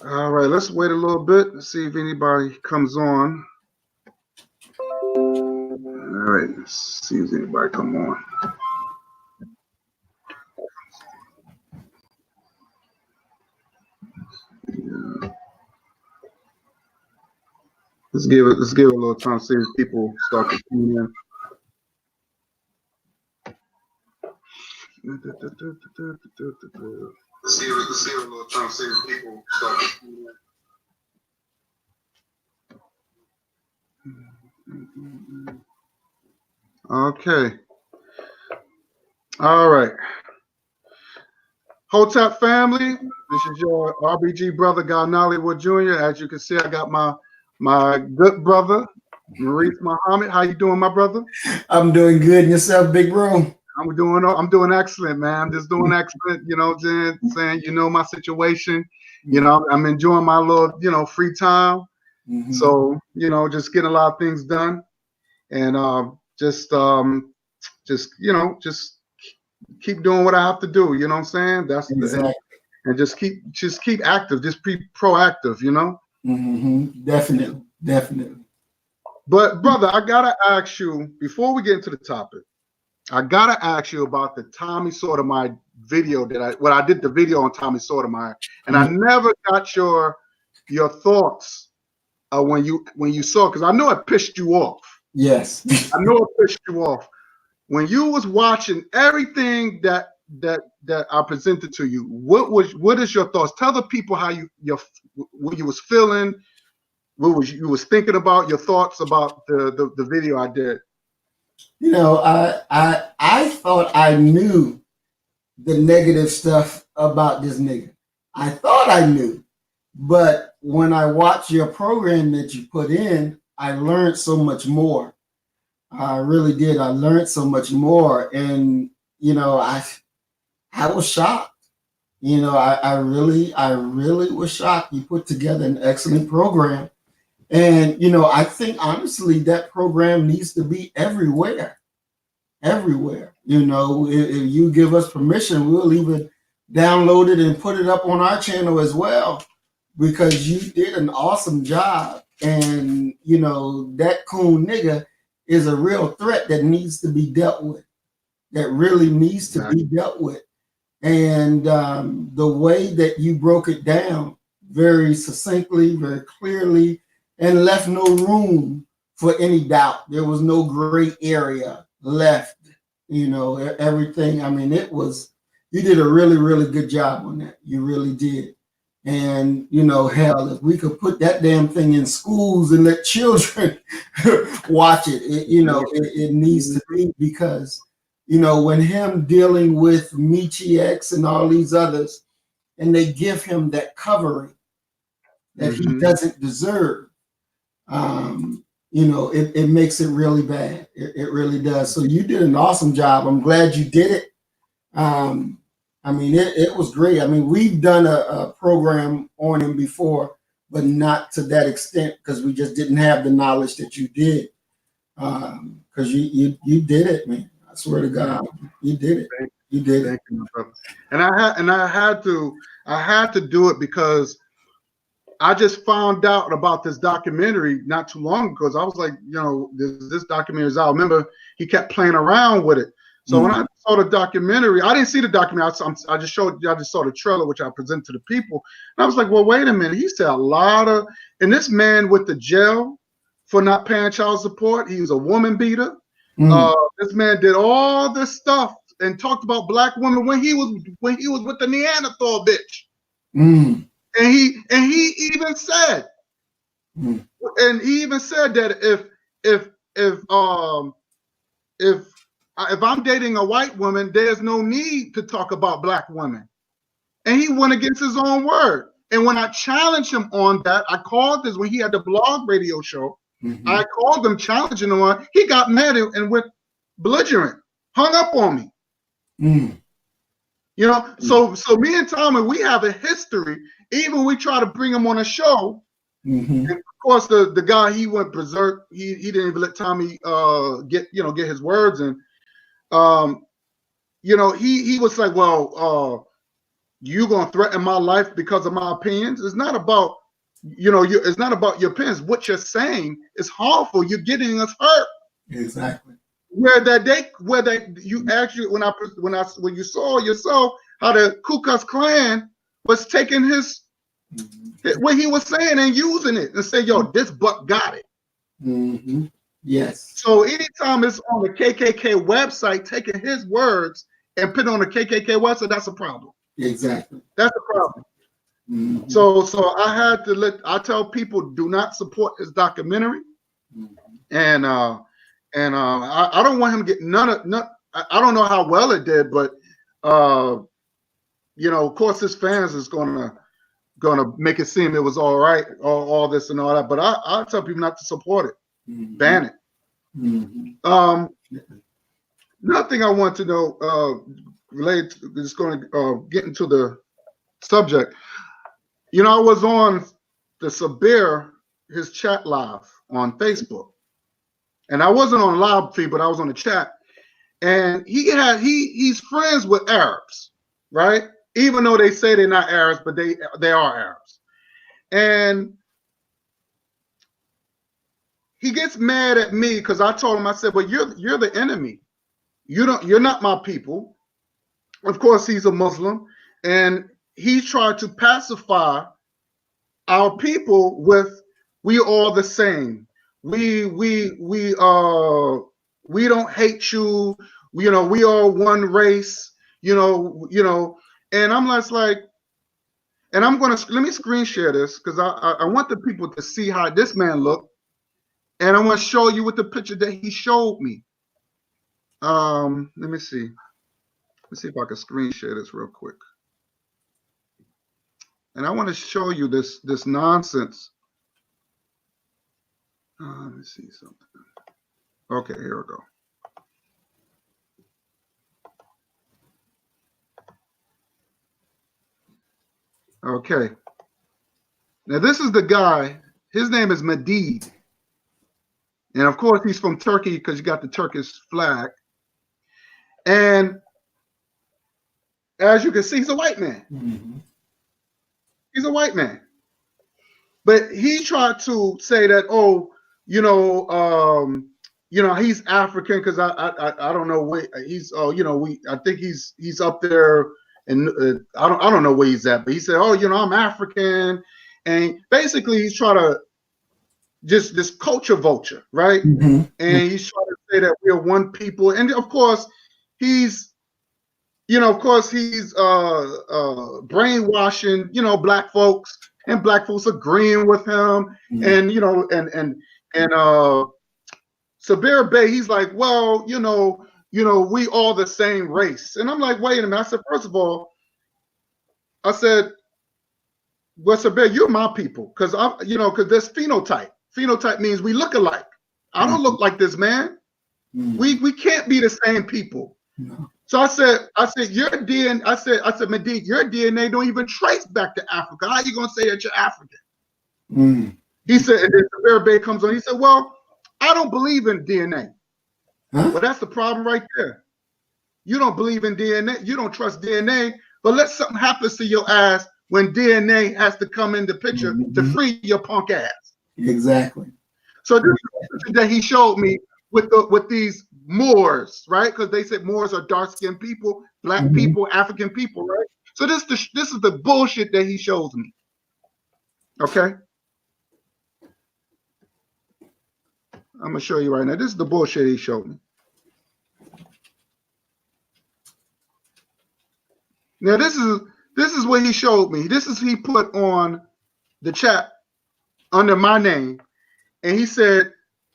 All right, let's wait a little bit and see if anybody comes on. All right, let's see if anybody come on. Yeah. Let's give it a little time to see if people start to tune in. Let's give it a little time to see if people start to tune in. Okay. All right. Hotep family, this is your RBG brother, Guy Nollywood Jr. As you can see, I got my good brother, Maurice Muhammad. How you doing, my brother? I'm doing good. And yourself, big bro? I'm doing excellent, man. I'm just doing excellent, you know what I'm saying, you know my situation. You know, I'm enjoying my little, free time. Mm-hmm. So, just getting a lot of things done. And just keep doing what I have to do, you know what I'm saying? That's exactly. And just keep active, just be proactive, you know. Mm-hmm. Definitely. But brother, I gotta ask you before we get into the topic. I gotta ask you about the Tommy Sotomayor video I did the video on Tommy Sotomayor, and I never got your thoughts when you saw, because I know it pissed you off. Yes, I know it pissed you off when you was watching everything that I presented to you. What is your thoughts? Tell the people how what you was feeling, what you was thinking about, your thoughts about the video I did. You know, I thought I knew the negative stuff about this nigga. I thought I knew, but when I watched your program that you put in, I learned so much more. I really did. I learned so much more, and I was shocked. I really was shocked. You put together an excellent program. And, I think honestly that program needs to be everywhere. Everywhere. If you give us permission, we'll even download it and put it up on our channel as well, because you did an awesome job. And, that coon nigga is a real threat that needs to be dealt with, that really needs to be dealt with. And the way that you broke it down very succinctly, very clearly, and left no room for any doubt. There was no gray area left. Everything. I mean, you did a really, really good job on that. You really did. And, hell, if we could put that damn thing in schools and let children watch it, it needs to be, because, when him dealing with Michi X and all these others, and they give him that covering that he doesn't deserve, it makes it really bad. It really does. So you did an awesome job. I'm glad you did it. It was great. I mean, we've done a program on him before, but not to that extent, because we just didn't have the knowledge that you did. Because you did it, man. I swear to God, you did it. You did it. Thank you, my brother. And I had to do it because I just found out about this documentary not too long ago. Because I was like, this documentary is out. I remember he kept playing around with it. So when I saw the documentary, I didn't see the documentary. I just saw the trailer, which I presented to the people. And I was like, well, wait a minute. He said a lot of, and this man went to jail for not paying child support. He was a woman beater. This man did all this stuff and talked about black women when he was with the Neanderthal bitch. And he even said, that if I'm dating a white woman, there's no need to talk about black women. And he went against his own word. And when I challenged him on that, I called this when he had the blog radio show. I called him, challenging him on. He got mad and went belligerent, hung up on me. So me and Tommy, we have a history. Even we try to bring him on a show. And of course, the guy, he went berserk. He didn't even let Tommy get his words. And he was like, well, you gonna threaten my life because of my opinions. It's not about, it's not about your opinions. What you're saying is harmful. You're getting us hurt. Exactly. You actually, when you saw yourself how the Ku Klux Klan was taking what he was saying and using it and say, yo, this buck got it. Mm-hmm. Yes. So anytime it's on the KKK website, taking his words and putting on the KKK website, that's a problem. Exactly. That's a problem. Mm-hmm. So I tell people, do not support this documentary. Mm-hmm. And I don't want him to get I don't know how well it did, but of course his fans is gonna make it seem it was all right, all this and all that. But I tell people not to support it. Mm-hmm. Ban it. Mm-hmm. Another thing I want to know, related to, just going to get into the subject. I was on the Sabir, his chat live on Facebook, and I wasn't on live feed, but I was on the chat, and he's friends with Arabs, right? Even though they say they're not Arabs, but they are Arabs, and he gets mad at me because I told him, I said, well, you're the enemy. You're not my people. Of course, he's a Muslim, and he tried to pacify our people with, we all the same. We don't hate you. We are one race. And I'm like, and I'm gonna let me screen share this because I want the people to see how this man looked, and I want to show you with the picture that he showed me. Let me see. Let's see if I can screen share this real quick. And I want to show you this nonsense. Let me see something. Okay, here we go. Okay. Now this is the guy. His name is Medid. And of course he's from Turkey because you got the Turkish flag. And as you can see, he's a white man. Mm-hmm. He's a white man. But he tried to say that, he's African because I don't know where he's. I think he's up there, and I don't know where he's at. But he said, I'm African, and basically he's trying to just this culture vulture, right? Mm-hmm. And he's trying to say that we're one people, and of course he's brainwashing, black folks, and black folks agreeing with him. Mm-hmm. And Sabir Bey, he's like, well, we all the same race. And I'm like, wait a minute. I said, first of all, well, Sabir, you're my people. Because because there's phenotype. Phenotype means we look alike. I don't look like this man. Mm-hmm. We can't be the same people. No. So I said, your DNA. I said, Medid, your DNA don't even trace back to Africa. How are you gonna say that you're African? Mm. He said, and then Sabir Bey comes on. He said, well, I don't believe in DNA. Huh? Well, that's the problem right there. You don't believe in DNA. You don't trust DNA. But let something happen to your ass when DNA has to come in the picture to free your punk ass. Exactly. So this is the picture that he showed me with these Moors, right? Because they said Moors are dark-skinned people, black people, African people, right? So this is the bullshit that he shows me. Okay? I'm gonna show you right now. This is the bullshit he showed me. Now this is what he showed me. He put on the chat under my name, and he said,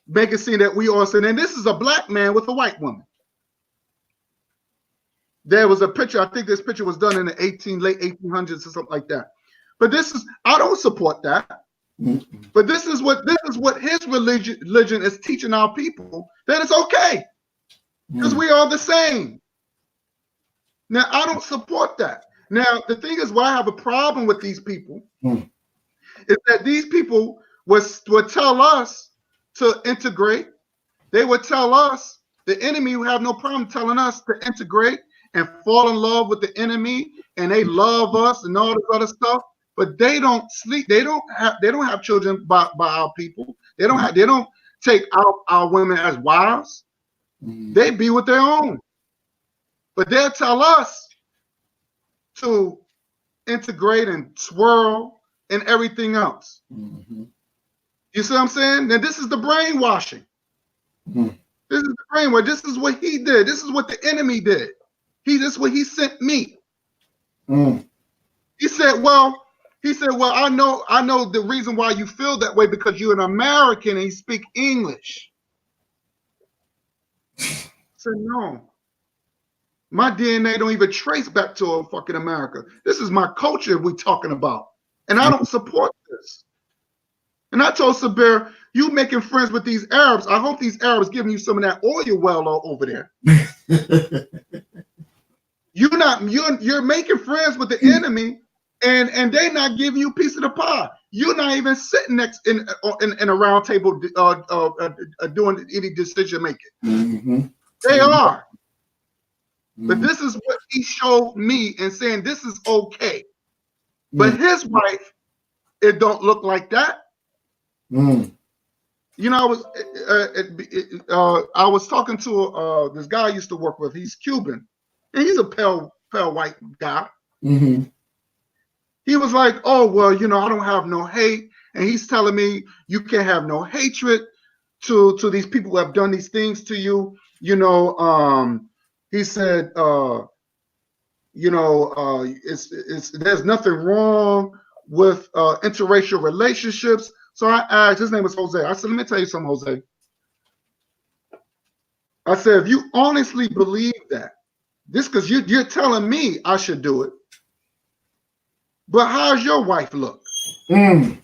make it seem that we all said, and this is a black man with a white woman. There was a picture, I think this picture was done in the late 1800s or something like that. But I don't support that. Mm-hmm. But this is what his religion is teaching our people, that it's okay. Because we are the same. Now, I don't support that. Now, the thing is, why I have a problem with these people is that these people would tell us to integrate. They would tell us, the enemy would have no problem telling us to integrate and fall in love with the enemy, and they love us and all this other stuff, but they don't sleep. They don't have children by our people. They don't take our women as wives. They be with their own. But they'll tell us to integrate and swirl and everything else. You see what I'm saying? Now this is the brainwashing. This is the brainwash. This is what he did. This is what the enemy did. This is what he sent me. He said, well, I know the reason why you feel that way, because you're an American and you speak English. I said, no. My DNA don't even trace back to a fucking America. This is my culture we're talking about. And I don't support this. And I told Sabir, you making friends with these Arabs. I hope these Arabs giving you some of that oil well over there. You're making friends with the enemy, and they not giving you a piece of the pie. You're not even sitting next in a round table doing any decision making. They are. But this is what he showed me and saying this is okay. But his wife, it don't look like that. You know, I was talking to this guy I used to work with. He's Cuban, and he's a pale white guy. He was like, "Oh well, you know, I don't have no hate," and he's telling me you can't have no hatred to these people who have done these things to you. You know, he said, you know, there's nothing wrong with interracial relationships. So I asked, his name was Jose. I said, let me tell you something, Jose. I said, if you honestly believe that, this because you're telling me I should do it, but how's your wife look? I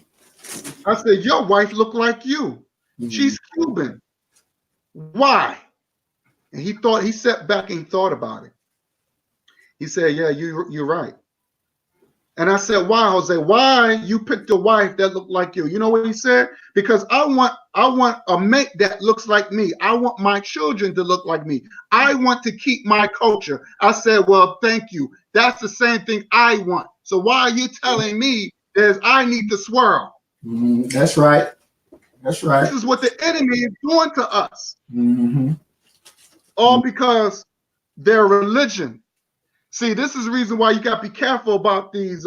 said, your wife look like you. She's Cuban. Why? And he sat back and thought about it. He said, yeah, you're right. And I said, why, Jose? Why you picked a wife that looked like you? You know what he said? Because I want a mate that looks like me. I want my children to look like me. I want to keep my culture. I said, well, thank you. That's the same thing I want. So why are you telling me that I need to swirl? That's right. That's right. This is what the enemy is doing to us. All because their religion. See, this is the reason why you got to be careful about these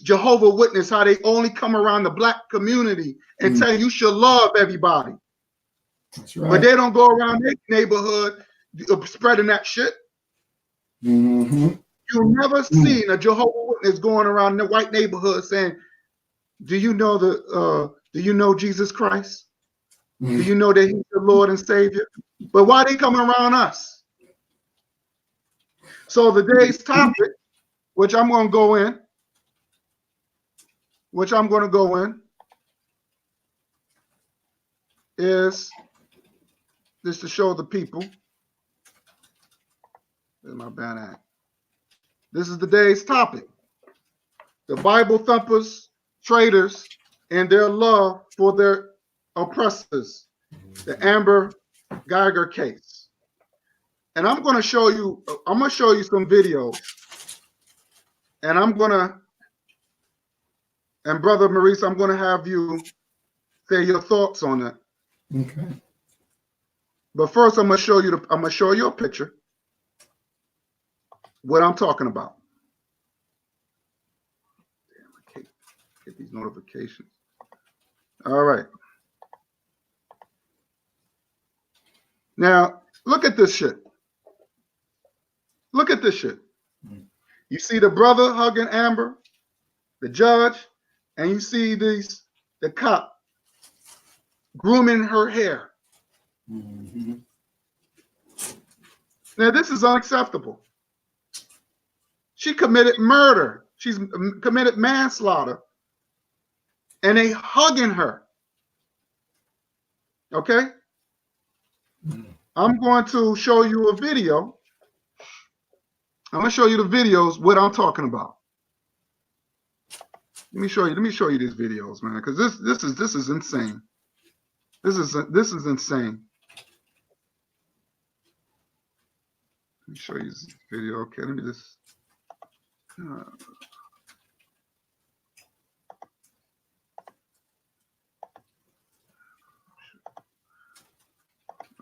Jehovah Witness, how they only come around the black community and tell you should love everybody. That's right. But they don't go around their neighborhood spreading that shit. You've never seen a Jehovah Witness going around the white neighborhood saying, do you know Jesus Christ? Do you know that he's the Lord and Savior? But why they come around us? So the day's topic, which I'm going to go in, is this to show the people. There's my bad act. This is the day's topic. The Bible thumpers, traitors, and their love for their oppressors. The Amber Guyger case. And I'm going to show you some videos. And and Brother Maurice, I'm going to have you say your thoughts on it. Okay. But first, I'm going to show you a picture. What I'm talking about. Damn, I can't get these notifications. All right. Now, look at this shit. Look at this shit. You see the brother hugging Amber, the judge, and you see the cop grooming her hair. Now, this is unacceptable. She committed murder. She's committed manslaughter. And they hugging her. Okay? I'm going to show you a video. I'm going to show you the videos, what I'm talking about. Let me show you these videos, man, because this is insane. This is insane. Let me show you this video. Okay, let me just.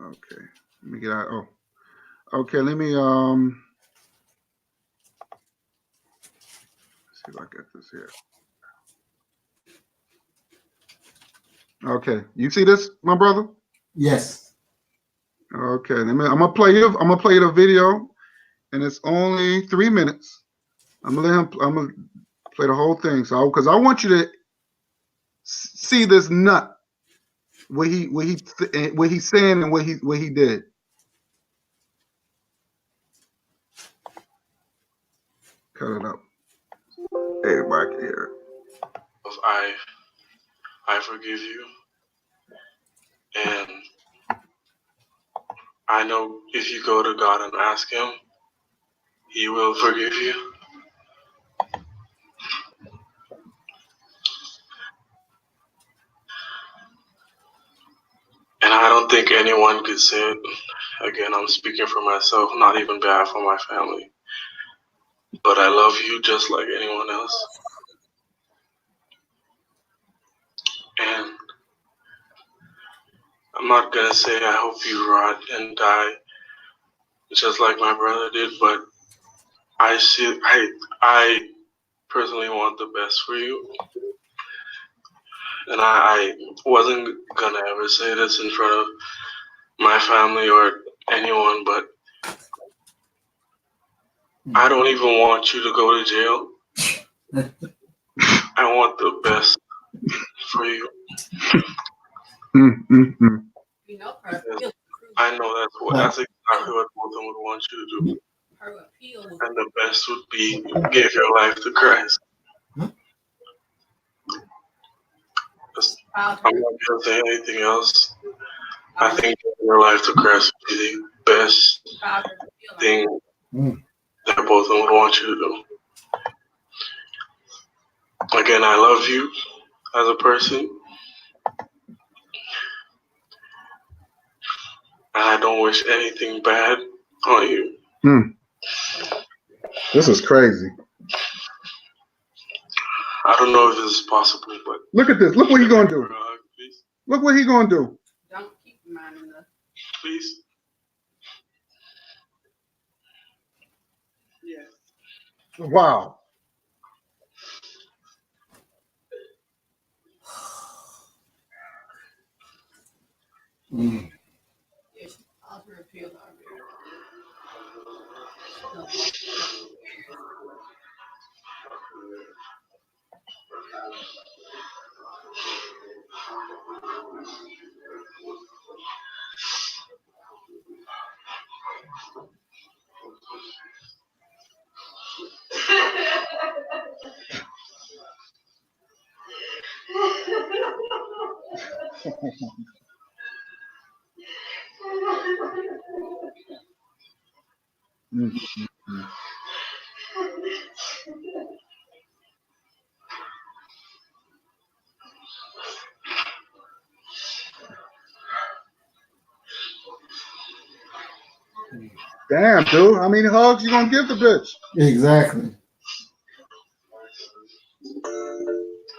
Okay, let me get out. Oh, okay. Let me see if I get this here. Okay, you see this, my brother? Yes. Okay, I'm gonna play you. I'm gonna play the video, and it's only 3 minutes. I'm gonna play the whole thing. So, because I want you to see this nut, what he's saying and what he did. Cut it up. Everybody can hear it. I forgive you, and I know if you go to God and ask Him, He will forgive you. And I don't think anyone could say it. Again, I'm speaking for myself, not even behalf of my family. But I love you just like anyone else. And I'm not gonna say I hope you rot and die just like my brother did, but I personally want the best for you. And I wasn't gonna ever say this in front of my family or anyone, but I don't even want you to go to jail. I want the best for you. You know, her appeal. I know that's exactly what both of them would want you to do. Her appeal. And the best would be give your life to Christ. I'm not gonna say anything else. I think giving your life to Christ would be the best thing that both of them would want you to do. Again, I love you as a person. And I don't wish anything bad on you. This is crazy. I don't know if this is possible, but look at this. Look what he's gonna do. Look what he's gonna do. Don't keep reminding us. Please. Yeah. Wow. Yeah, she filed her appeal already. Damn, dude. How many hugs you gonna give the bitch? Exactly.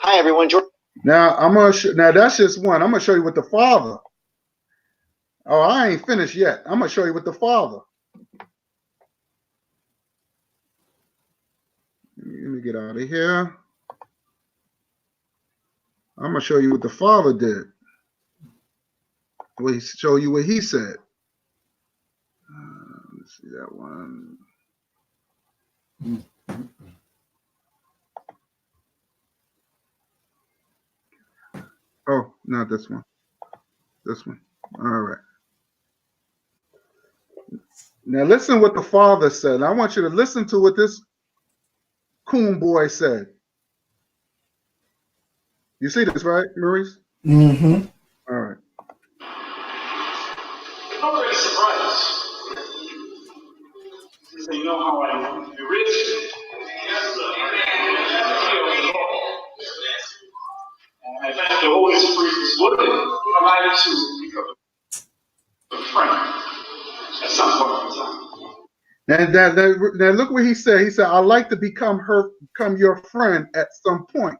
Hi, everyone. Now now that's just one. I'm gonna show you with the father. Oh, I ain't finished yet. I'm gonna show you with the father. Let me get out of here. I'm gonna show you what the father did. Well, he show you what he said. Let's see that one. Oh, not this one. This one. All right. Now listen what the father said. I want you to listen to what this coon boy said. You see this, right, Maurice? Mm-hmm. All right. I'm very surprised. You know how I am. You're rich. And I thank the Holy Spirit is willing allowed to become a friend at some point in time. And now look what he said. He said, "I'd like to become your friend at some point.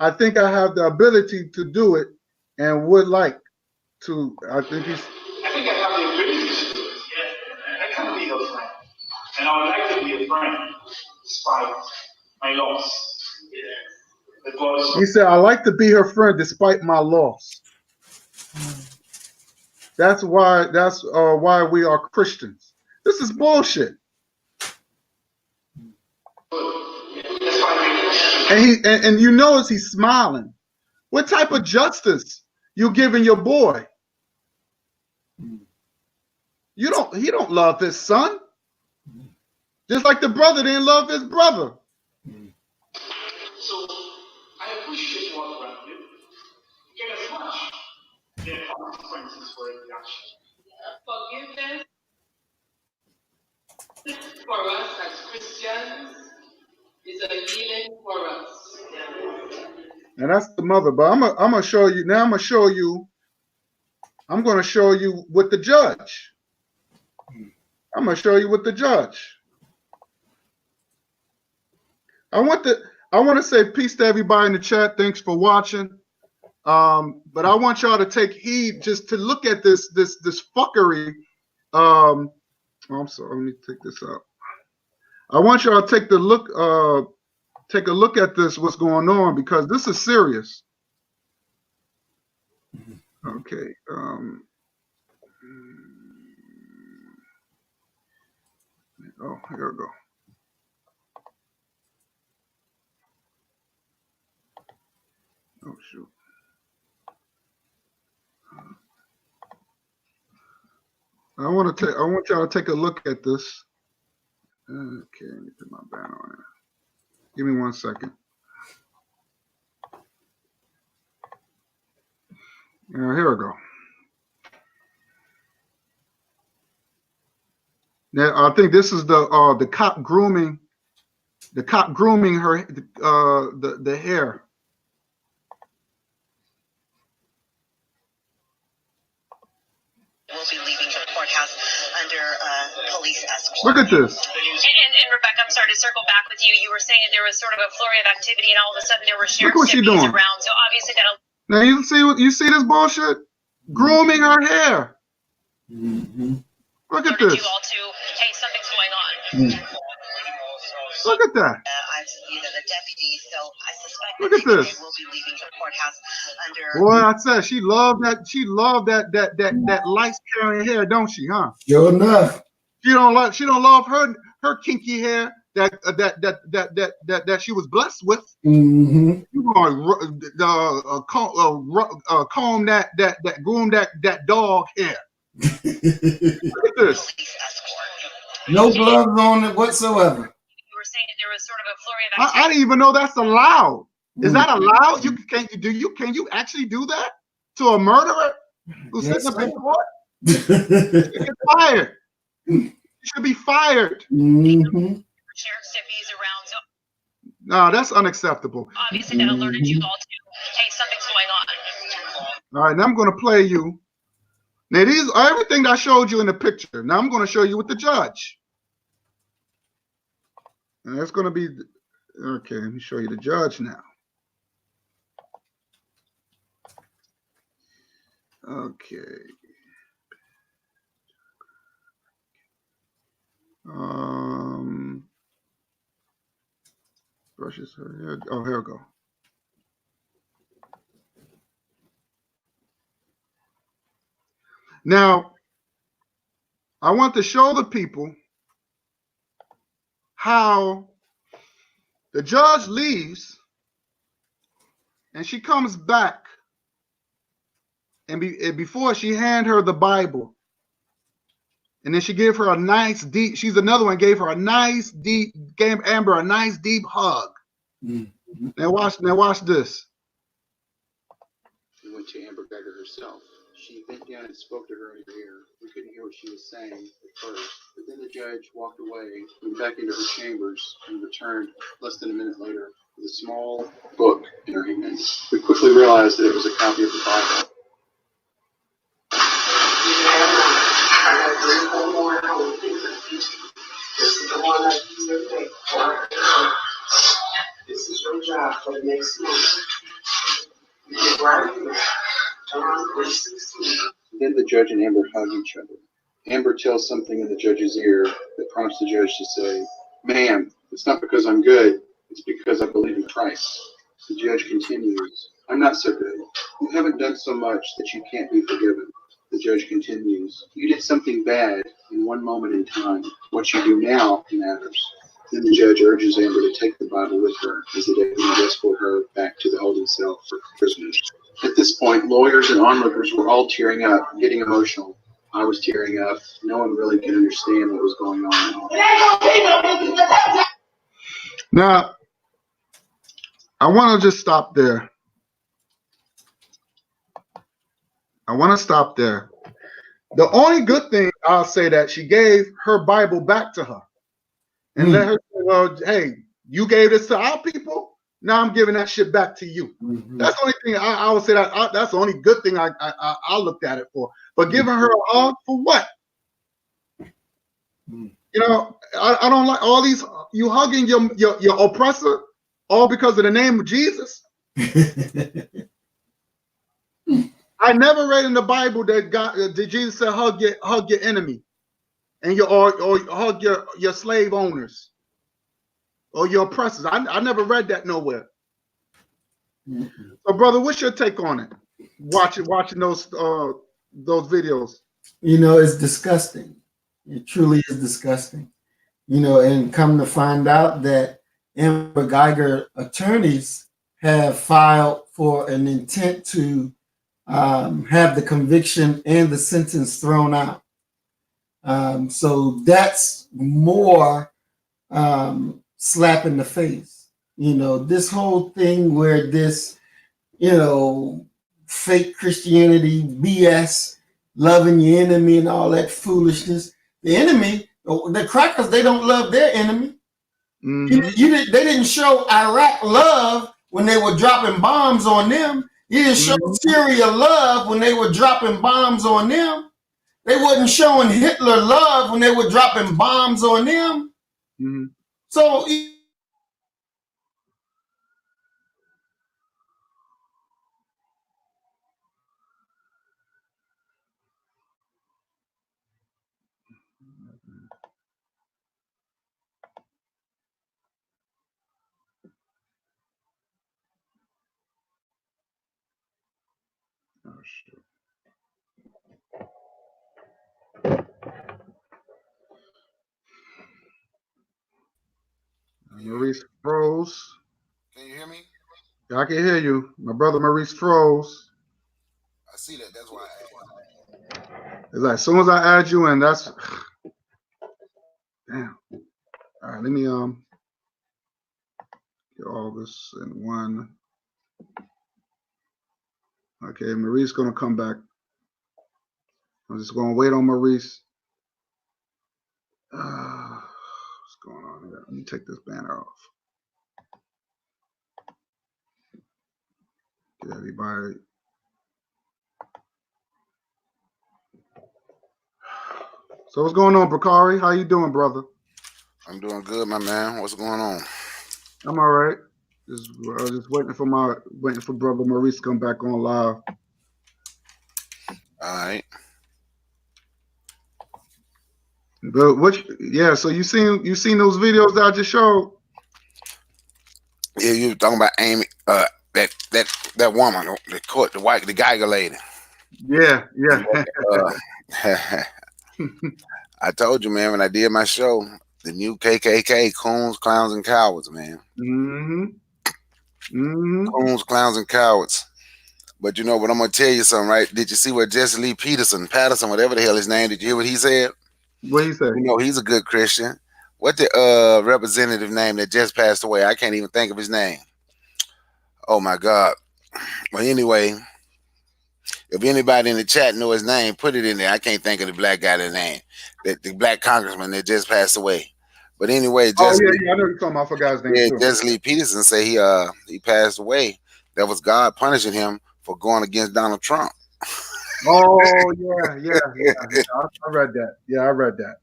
I think I have the ability to do it, and would like to." I think I have the ability to do it. I can be your friend, and I would like to be a friend, despite my loss. Because he said, "I like to be her friend despite my loss." That's why we are Christians. This is bullshit. And you notice he's smiling. What type of justice you giving your boy? He don't love his son. Just like the brother didn't love his brother. So I appreciate what you have done. Get as much. There are consequences for every action. Forgiveness for us as Christians is a healing for us. And that's the mother. But I'm gonna show you now. I'm gonna show you with the judge. I'm gonna show you with the judge. I want to say peace to everybody in the chat. Thanks for watching. But I want y'all to take heed just to look at this fuckery. I'm sorry. Let me take this out. I want y'all to take a look at this. What's going on, because this is serious. Okay. Oh, here we go. Oh shoot. I want y'all to take a look at this. Okay, let me put my banner on it. Give me 1 second. Here we go. Now I think this is the cop grooming her the hair. Will be leaving the courthouse under police escort. Look at this. And Rebecca, I'm sorry to circle back with you. You were saying there was sort of a flurry of activity, and all of a sudden there were sheriff's deputies around. So obviously that'll. Now you see this bullshit? Grooming her hair. Mm-hmm. Look at this. You all to, hey, something's going on. Look at that. The deputy, so I suspect Look at this. they will be leaving the courthouse under. Boy, I said she loved that light carrying hair, don't she, huh? Sure enough. She don't love her kinky hair that she was blessed with. Mm-hmm. You comb groom that dog hair. Look at this. No gloves on it whatsoever. You were saying there was sort of a flurry of activity. I didn't even know that's allowed. Is that allowed? Can you actually do that to a murderer who's sitting up in court? You get fired. You should be fired. Mm-hmm. Sheriff's deputies around, so No, that's unacceptable. obviously that alerted you all to, hey, something's going on. All right, now I'm going to play you. Now these everything that I showed you in the picture. Now I'm going to show you with the judge. And that's going to be okay. Let me show you the judge now. Okay. Brushes her hair. Oh, here we go. Now, I want to show the people how the judge leaves and she comes back, and before she hand her the Bible, and then she gave her a nice deep. She's another one gave her a nice deep. Gave Amber a nice deep hug. Mm-hmm. Now watch this. We went to Amber Guyger herself. She bent down and spoke to her in her ear. We couldn't hear what she was saying at first, but then the judge walked away, went back into her chambers, and returned less than a minute later with a small book in her hand. We quickly realized that it was a copy of the Bible. This is the one I use every day. This is your job for the next month. You get right here. John 3:16. Then the judge and Amber hug each other. Amber tells something in the judge's ear that prompts the judge to say, "Ma'am, it's not because I'm good, it's because I believe in Christ." The judge continues, "I'm not so good. You haven't done so much that you can't be forgiven." The judge continues, "You did something bad in one moment in time. What you do now matters." Then the judge urges Amber to take the Bible with her as the deputies escort her back to the holding cell for prisoners. At this point, lawyers and onlookers were all tearing up, getting emotional. I was tearing up. No one really could understand what was going on. Now, I want to just stop there. The only good thing I'll say that she gave her Bible back to her and let her say, well, hey, you gave this to our people. Now I'm giving that shit back to you. That's the only thing I would say that's the only good thing I looked at it for. But giving her a hug for what? You know, I don't like all these, you hugging your oppressor all because of the name of Jesus. I never read in the Bible that Jesus said hug your enemy and or hug your slave owners or your oppressors. I never read that nowhere. So, brother, what's your take on it? Watching those videos. You know, it's disgusting. It truly is disgusting. You know, and come to find out that Amber Guyger attorneys have filed for an intent to have the conviction and the sentence thrown out. So that's more slap in the face. You know, this whole thing where this, you know, fake Christianity, BS, loving your enemy and all that foolishness. The enemy, the crackers, they don't love their enemy. They didn't show Iraq love when they were dropping bombs on them. You didn't show Syria love when they were dropping bombs on them. They wasn't showing Hitler love when they were dropping bombs on them. So Oh, shit. Maurice froze. Can you hear me? Yeah, I can hear you. My brother Maurice froze. I see that. That's why I asked. It's like as soon as I add you in, that's damn. All right, let me get all this in one. Okay, Maurice gonna come back. I'm just gonna wait on Maurice. What's going on here? Let me take this banner off. Get everybody. So what's going on, Bakari? How you doing, brother? I'm doing good, my man. What's going on? I'm all right. I was just waiting for brother Maurice to come back on live. All right. But so you seen those videos that I just showed? Yeah, you were talking about Amy, that woman, the Guyger lady. Yeah. I told you, man, when I did my show, the new KKK, coons, clowns, and cowards, man. Coons, clowns, and cowards. But you know what? I'm gonna tell you something, right? Did you see what Jesse Lee Patterson, whatever the hell his name? Did you hear what he said? What he said? You know, he's a good Christian. What the representative name that just passed away? I can't even think of his name. Oh my God. Well, anyway, if anybody in the chat know his name, put it in there. I can't think of the black guy's name. The black congressman that just passed away. But anyway, I know you're talking about. I forgot his name. Yeah, Jesse Lee Patterson say he passed away. That was God punishing him for going against Donald Trump. Oh yeah. I read that. Yeah, I read that.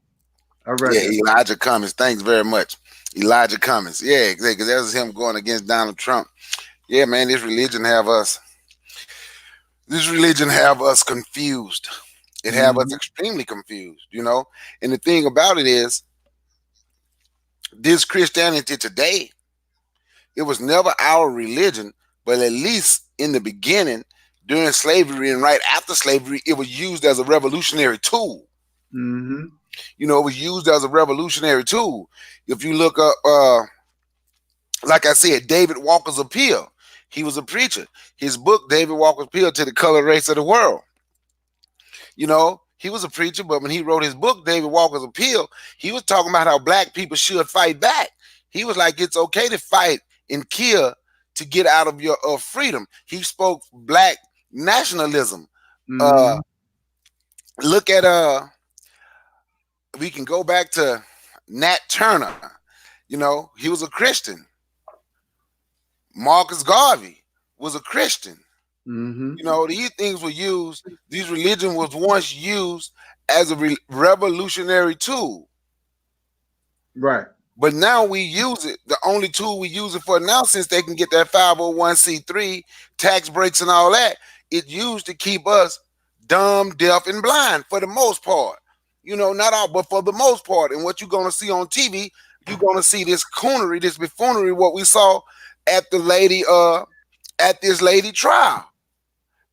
I read Yeah, that. Elijah Cummings. Thanks very much. Elijah Cummings. Yeah, exactly. Because that was him going against Donald Trump. Yeah, man, this religion have us confused. It have us extremely confused, you know. And the thing about it is, this Christianity today, it was never our religion, but at least in the beginning, during slavery and right after slavery, it was used as a revolutionary tool. Mm-hmm. You know, it was used as a revolutionary tool. If you look up, like I said, David Walker's Appeal, he was a preacher. His book, David Walker's Appeal to the Colored Race of the World, you know, he was a preacher, but when he wrote his book, David Walker's Appeal, he was talking about how black people should fight back. He was like, it's okay to fight and kill to get out of your freedom. He spoke black nationalism. Look at we can go back to Nat Turner. You know, he was a Christian. Marcus Garvey was a Christian. You know, these things were used, these religion was once used as a revolutionary tool. Right. But now we use it, the only tool we use it for now, since they can get that 501c3 tax breaks and all that, it's used to keep us dumb, deaf, and blind for the most part. You know, not all, but for the most part. And what you're going to see on TV, you're going to see this coonery, this buffoonery, what we saw at the lady, at this lady trial.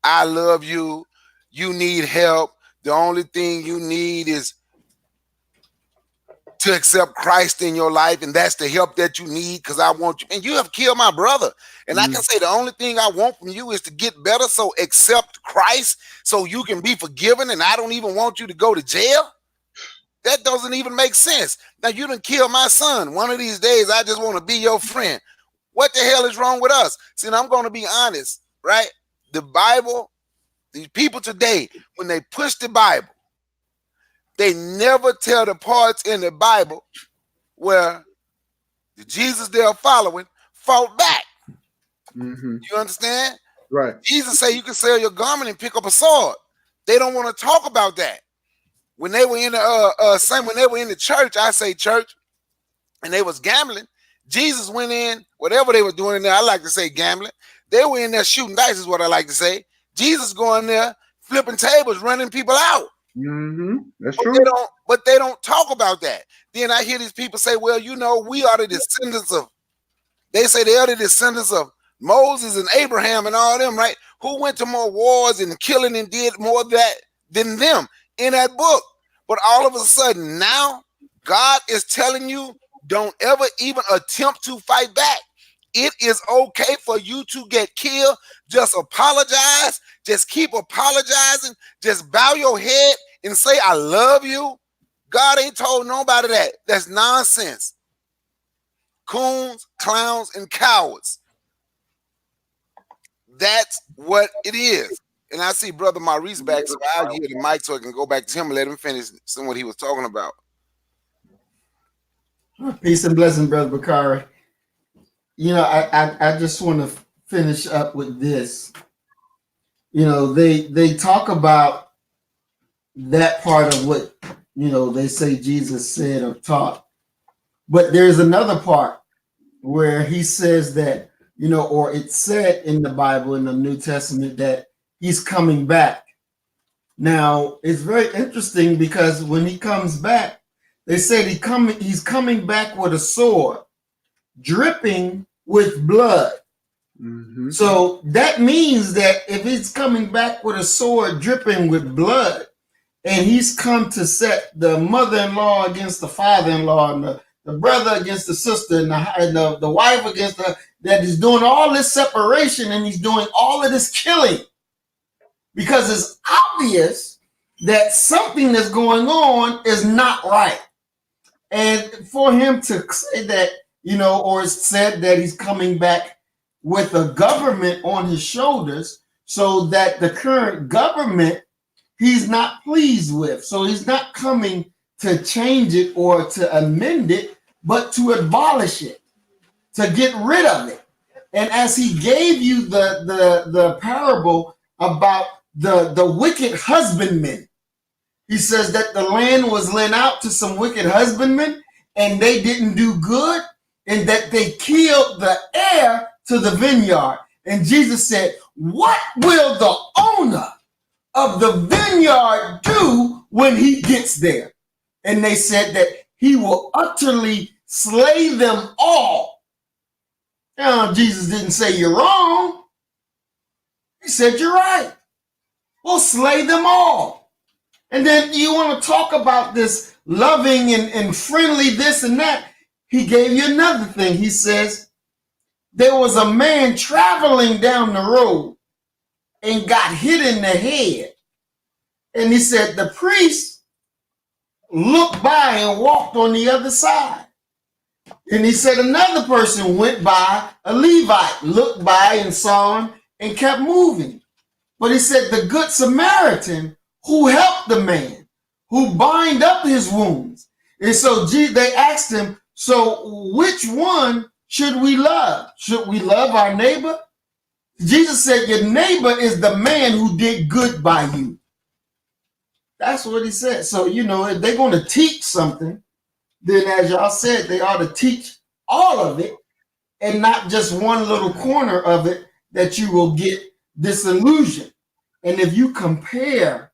I love you. You need help. The only thing you need is to accept Christ in your life, and that's the help that you need, because I want you. And you have killed my brother. And I can say the only thing I want from you is to get better, so accept Christ so you can be forgiven, and I don't even want you to go to jail. That doesn't even make sense. Now, you done kill my son. One of these days, I just want to be your friend. What the hell is wrong with us? See, I'm going to be honest, right? The Bible, these people today, when they push the Bible, they never tell the parts in the Bible where the Jesus they're following fought back. You understand? Right. Jesus said you can sell your garment and pick up a sword. They don't want to talk about that. When they were in the when they were in the church, I say church, and they was gambling, Jesus went in, whatever they were doing in there, I like to say gambling. They were in there shooting dice, is what I like to say. Jesus going there, flipping tables, running people out. That's but true. They don't talk about that. Then I hear these people say, well, you know, we are the descendants of, they say they are the descendants of Moses and Abraham and all them, right? Who went to more wars and killing and did more of that than them in that book. But all of a sudden now, God is telling you, don't ever even attempt to fight back. It is okay for you to get killed. Just apologize. Just keep apologizing. Just bow your head and say, I love you. God ain't told nobody that. That's nonsense. Coons, clowns, and cowards. That's what it is. And I see Brother Maurice back, so I'll give the mic so I can go back to him and let him finish some what he was talking about. Peace and blessing, Brother Bakari. You know, I just want to finish up with this. You know, they talk about that part of what, you know, they say Jesus said or taught. But there's another part where he says that, you know, or it's said in the Bible, in the New Testament, that he's coming back. Now, it's very interesting because when he comes back, they said he's coming back with a sword, dripping with blood. So that means that if he's coming back with a sword dripping with blood, and he's come to set the mother-in-law against the father-in-law, and the brother against the sister, and the wife against that he's doing all this separation, and he's doing all of this killing, because it's obvious that something that's going on is not right. And for him to say that, you know, or it's said that he's coming back with a government on his shoulders, so that the current government he's not pleased with. So he's not coming to change it or to amend it, but to abolish it, to get rid of it. And as he gave you the parable about the wicked husbandman, He says that the land was lent out to some wicked husbandmen and they didn't do good, and that they killed the heir to the vineyard. And Jesus said, what will the owner of the vineyard do when he gets there? And they said that he will utterly slay them all. Now, Jesus didn't say you're wrong. He said you're right. We'll slay them all. And then you want to talk about this loving and friendly this and that. He gave you another thing. He says, there was a man traveling down the road and got hit in the head. And he said, the priest looked by and walked on the other side. And he said, another person went by, a Levite, looked by and saw him and kept moving. But he said, the good Samaritan who helped the man, who bind up his wounds. And so they asked him, so which one should we love? Should we love our neighbor? Jesus said, your neighbor is the man who did good by you. That's what he said. So, you know, if they're going to teach something, then as y'all said, they ought to teach all of it and not just one little corner of it that you will get disillusioned. And if you compare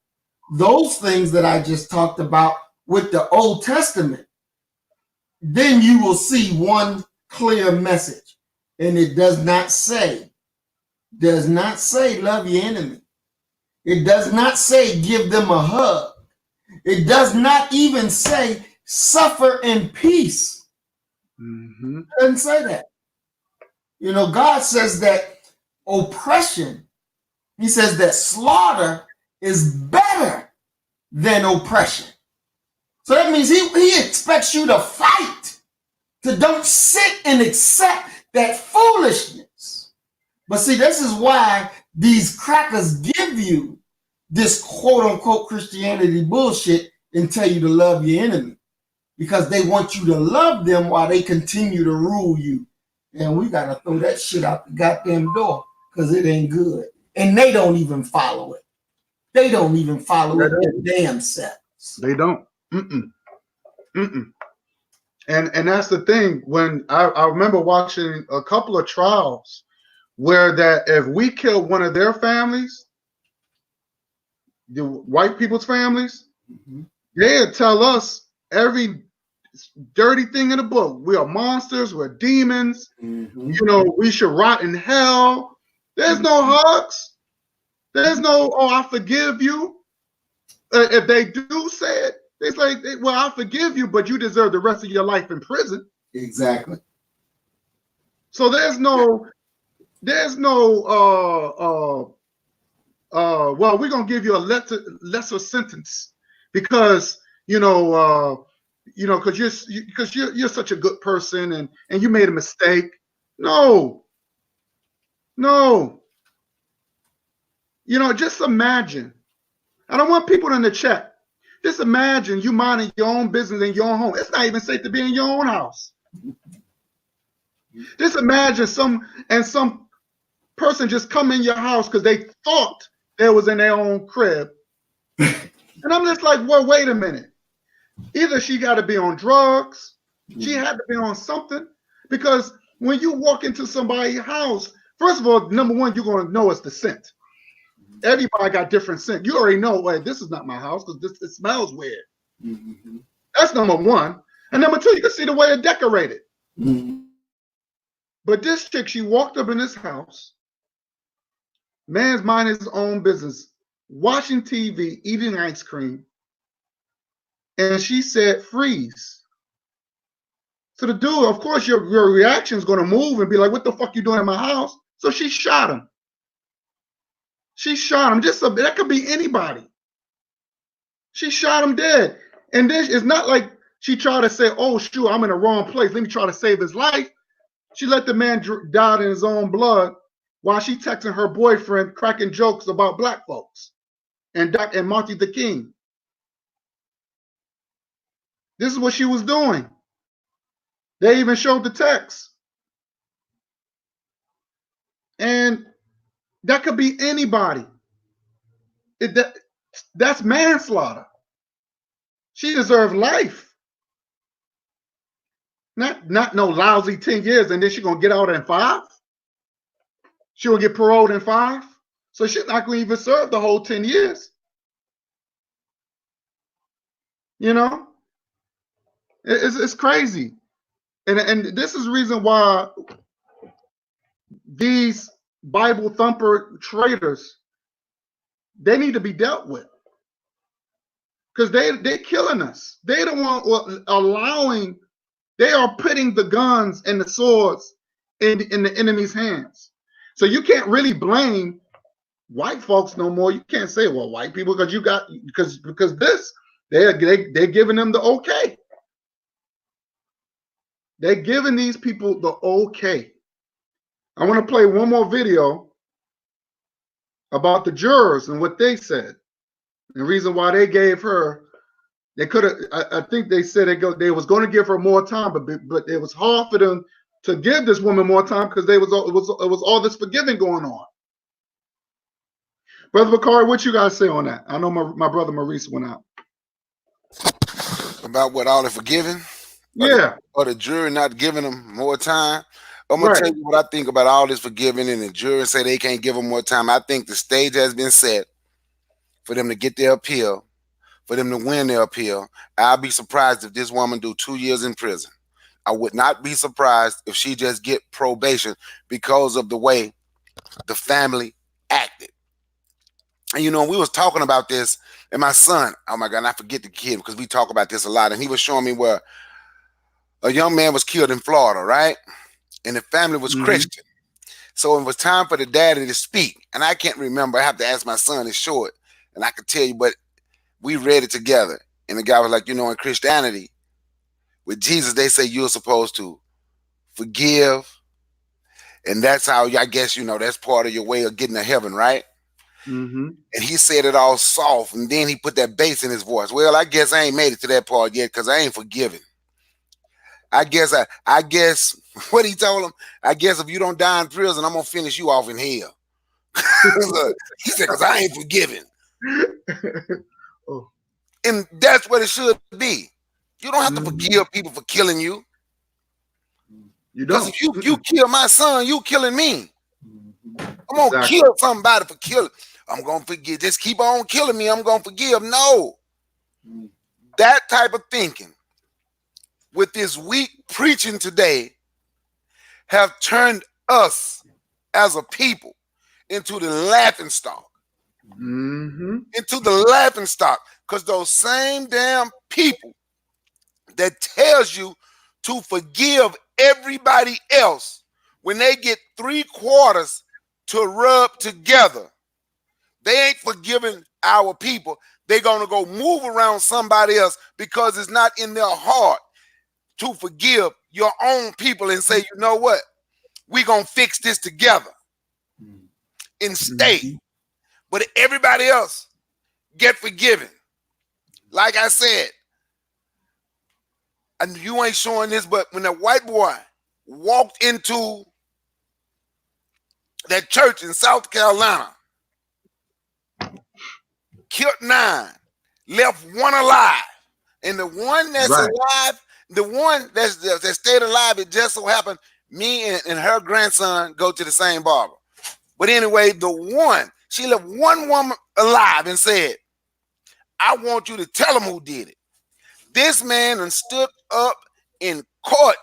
those things that I just talked about with the Old Testament, then you will see one clear message. And it does not say love your enemy. It does not say give them a hug. It does not even say suffer in peace. It doesn't say that. You know, God says that oppression, he says that slaughter is better than oppression. So that means he expects you to fight, to don't sit and accept that foolishness. But see, this is why these crackers give you this quote unquote Christianity bullshit and tell you to love your enemy, because they want you to love them while they continue to rule you. And we got to throw that shit out the goddamn door because it ain't good. And they don't even follow it. They don't even follow it their damn selves. They don't. And that's the thing. When I remember watching a couple of trials where that if we killed one of their families, the white people's families, they'd tell us every dirty thing in the book. We are monsters. We're demons. You know, we should rot in hell. There's no hugs. There's no, oh, I forgive you. If they do say it, it's like, well, I forgive you, but you deserve the rest of your life in prison. Exactly. So there's no, well, we're gonna give you a lesser sentence because because you're such a good person and you made a mistake. No. You know, just imagine. I don't want people in the chat. Just imagine you minding your own business in your own home. It's not even safe to be in your own house. Just imagine some person just come in your house because they thought they was in their own crib. And I'm just like, well, wait a minute. Either she got to be on drugs, she had to be on something, because when you walk into somebody's house, first of all, number one, you're going to know it's the scent. Everybody got different scent. You already know, wait, this is not my house because it smells weird. That's number one. And number two, you can see the way it's decorated. But this chick, she walked up in this house, man's minding his own business, watching TV, eating ice cream, and she said, freeze. So the dude, of course, your reaction is going to move and be like, what the fuck you doing in my house? So she shot him. That could be anybody. She shot him dead. And then it's not like she tried to say, oh, shoot, I'm in the wrong place. Let me try to save his life. She let the man die in his own blood while she texting her boyfriend, cracking jokes about black folks and Martin Luther King. This is what she was doing. They even showed the text. And that could be anybody. That's manslaughter. She deserved life. Not no lousy 10 years and then she's gonna get out in 5. She will get paroled in 5. So she's not gonna even serve the whole 10 years. You know, it's crazy. And this is the reason why these Bible thumper traitors, they need to be dealt with. Because they're killing us. They don't want allowing, they are putting the guns and the swords in the enemy's hands. So you can't really blame white folks no more. You can't say, well, white people, because you got because this, they're giving them the okay. They're giving these people the okay. I want to play one more video about the jurors and what they said. The reason why they gave her, they could have, I think they said they was going to give her more time, but it was hard for them to give this woman more time because it was all this forgiving going on. Brother Bakari, what you guys say on that? I know my brother Maurice went out. About what, all the forgiving? Yeah. Or the jury not giving them more time? I'm going to tell you what I think about all this forgiving and the jury say they can't give them more time. I think the stage has been set for them to get their appeal, for them to win their appeal. I'll be surprised if this woman do 2 years in prison. I would not be surprised if she just get probation because of the way the family acted. And you know, we was talking about this, and my son, oh my God, and I forget the kid because we talk about this a lot, and he was showing me where a young man was killed in Florida, right? And the family was Christian. So it was time for the daddy to speak. And I can't remember. I have to ask my son, it's short. And I could tell you, but we read it together. And the guy was like, you know, in Christianity, with Jesus, they say you're supposed to forgive. And that's how, I guess, you know, that's part of your way of getting to heaven, right? And he said it all soft. And then he put that bass in his voice. Well, I guess I ain't made it to that part yet because I ain't forgiven. I guess what he told him, I guess if you don't die in prison, I'm going to finish you off in hell. He said, because I ain't forgiven. And that's what it should be. You don't have to forgive people for killing you. You don't. Because if you kill my son, you killing me. I'm going to kill somebody for killing. I'm going to forgive. Just keep on killing me. I'm going to forgive. No. That type of thinking with this weak preaching today have turned us as a people into the laughing stock. Into the laughing stock. Because those same damn people that tells you to forgive everybody else when they get 3/4 to rub together, they ain't forgiving our people. They're going to go move around somebody else because it's not in their heart to forgive your own people and say, you know what? We're going to fix this together and stay. But everybody else get forgiven. Like I said, and you ain't showing this, but when that white boy walked into that church in South Carolina, killed 9, left 1 alive. And the one that's alive, the one that stayed alive, it just so happened me and her grandson go to the same barber. But anyway, the one, she left 1 woman alive and said, I want you to tell him who did it. This man and stood up in court.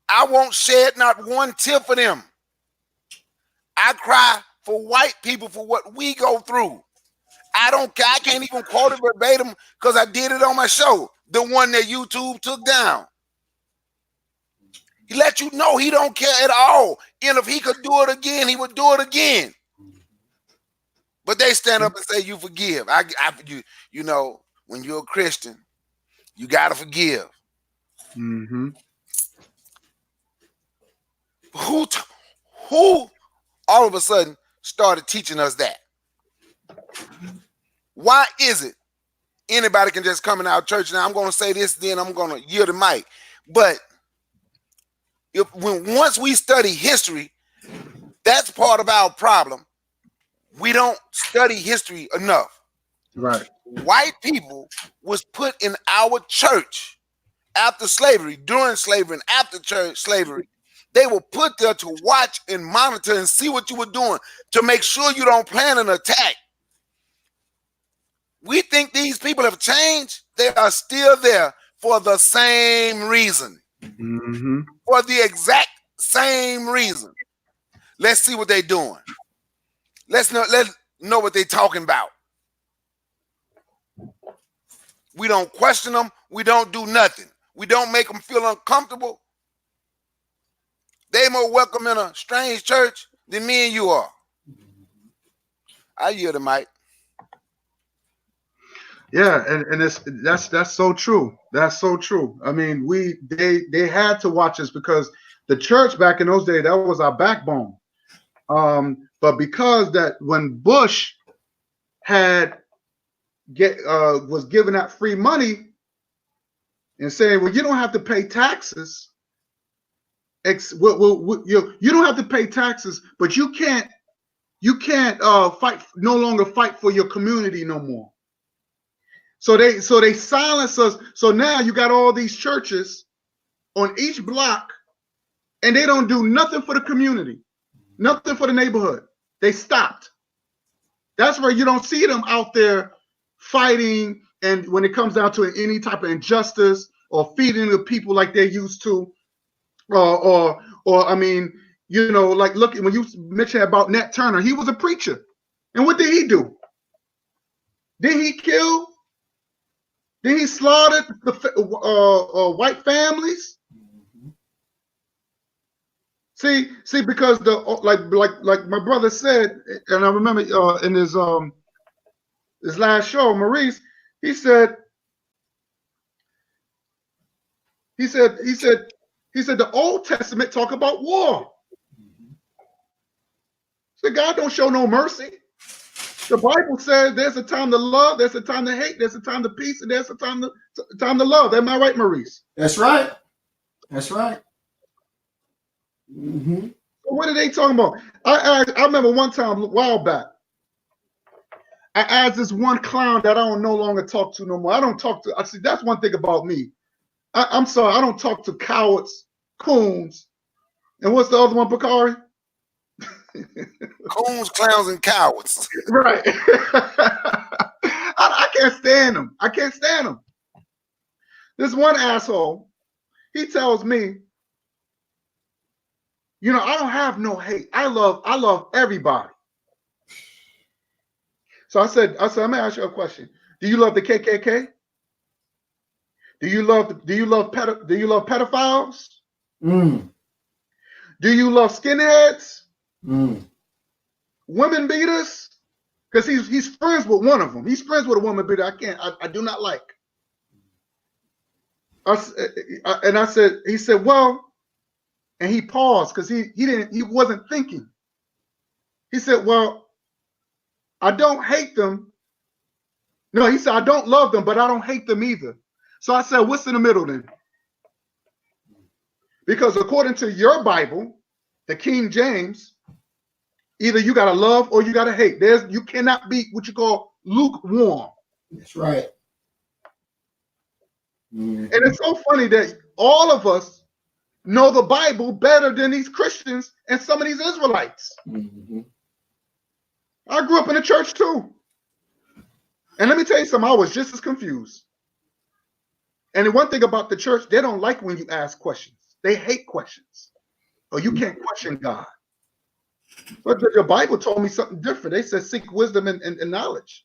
I won't shed not 1 tear for them. I cry for white people for what we go through. I don't care. I can't even quote it verbatim because I did it on my show. The one that YouTube took down. He let you know he don't care at all. And if he could do it again, he would do it again. But they stand up and say, you forgive. You know, when you're a Christian, you got to forgive. Who all of a sudden started teaching us that? Why is it anybody can just come in our church? Now I'm going to say this, then I'm going to yield the mic. But once we study history, that's part of our problem. We don't study history enough. Right. white people was put in our church after slavery, during slavery, and after church slavery. They were put there to watch and monitor and see what you were doing to make sure you don't plan an attack. We think these people have changed. They are still there for the same reason. For the exact same reason. Let's see what they're doing. Let's know what they're talking about. We don't question them. We don't do nothing. We don't make them feel uncomfortable. They more welcome in a strange church than me and you are. I yield the mic. Yeah, and that's so true. That's so true. I mean, they had to watch us because the church back in those days, that was our backbone. But because that when Bush was giving out free money and saying, well, you don't have to pay taxes. You don't have to pay taxes, but you can't no longer fight for your community no more. So they silence us. So now you got all these churches on each block, and they don't do nothing for the community, nothing for the neighborhood. They stopped. That's where you don't see them out there fighting, and when it comes down to any type of injustice or feeding the people like they used to. Or I mean, you know, like look, when you mentioned about Nat Turner, he was a preacher. And what did he do? Did he kill? Did he slaughter the white families? See, because the like my brother said, and I remember in his last show, Maurice, he said the Old Testament talk about war. So God don't show no mercy. The Bible says there's a time to love, there's a time to hate, there's a time to peace, and there's a time to love. Am I right, Maurice? That's right. That's right. So what are they talking about? I remember one time a while back, I asked this one clown that I don't no longer talk to no more. I don't talk to. I see that's one thing about me. I'm sorry, I don't talk to cowards, coons, and what's the other one, Bakari? Coons, clowns, and cowards. Right. I can't stand them. I can't stand them. This one asshole, he tells me, you know, I don't have no hate. I love everybody. So I said, let me ask you a question. Do you love the KKK? Do you love pedophiles? Do you love skinheads? Women beaters? Because he's friends with one of them. He's friends with a woman beater. I do not like. He said, well, and he paused because he wasn't thinking. He said, well, I don't hate them. No, he said, I don't love them, but I don't hate them either. So I said, what's in the middle then? Because according to your Bible, the King James, either you got to love or you got to hate. You cannot be what you call lukewarm. That's right. And it's so funny that all of us know the Bible better than these Christians and some of these Israelites. I grew up in the church too. And let me tell you something, I was just as confused. And the one thing about the church, they don't like when you ask questions. They hate questions. Or you can't question God. But the Bible told me something different. They said seek wisdom and knowledge.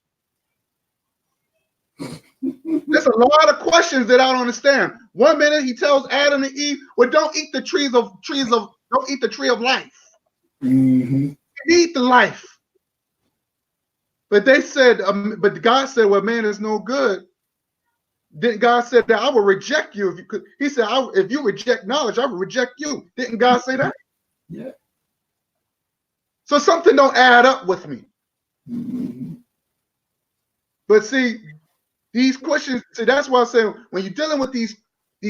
There's a lot of questions that I don't understand. One minute he tells Adam and Eve, well, don't eat the tree of life. Eat the life. But they said, but God said, well, man is no good. Then God said that I will reject you if you could. He said, if you reject knowledge, I will reject you. Didn't God say that? Yeah. So something don't add up with me. But see, these questions, see, that's why I say when you're dealing with these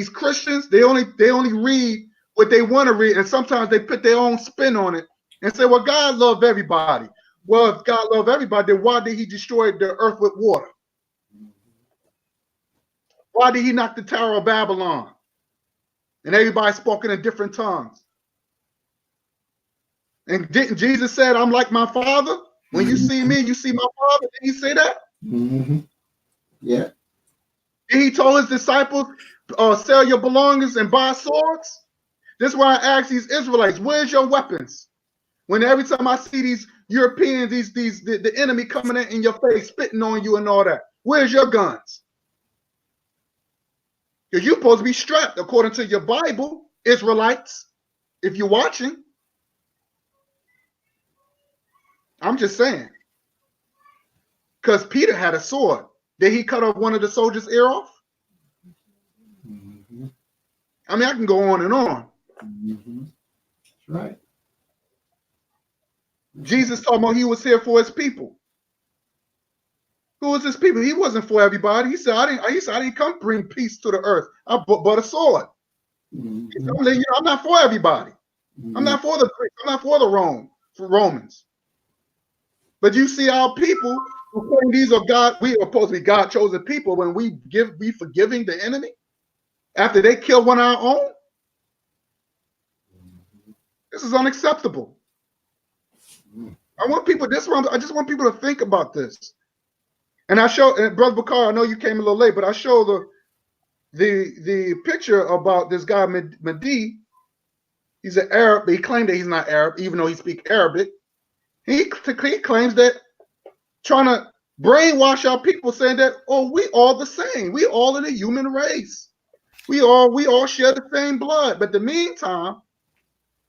Christians, they only read what they want to read, and sometimes they put their own spin on it and say, well, God loved everybody. Well, if God loved everybody, then why did he destroy the earth with water? Why did he knock the Tower of Babylon? And everybody spoken in different tongues. And didn't Jesus said, I'm like my Father? When you see me, you see my Father. Did he say that? Mm-hmm. Yeah. And he told his disciples, sell your belongings and buy swords. This is why I ask these Israelites, where's your weapons? When every time I see these Europeans, the enemy coming in your face, spitting on you and all that, where's your guns? Because you're supposed to be strapped according to your Bible, Israelites, if you're watching. I'm just saying. Because Peter had a sword. Did he cut off one of the soldiers' ear off? Mm-hmm. I mean, I can go on and on. Mm-hmm. That's right. Jesus talking about he was here for his people. Who was his people? He wasn't for everybody. He said, I didn't come bring peace to the earth. I brought a sword. Mm-hmm. He said, I'm letting you know, I'm not for everybody. Mm-hmm. I'm not for the Greeks. I'm not for the Romans. But you see our people who claim these are God, we are supposed to be God chosen people when we forgiving the enemy after they kill one of our own. This is unacceptable. I just want people to think about this. And Brother Bakar, I know you came a little late, but I show the picture about this guy Mahdi. He's an Arab, but he claimed that he's not Arab, even though he speaks Arabic. He claims that trying to brainwash our people, saying that, oh, we all the same. We all in the human race. We all share the same blood. But in the meantime,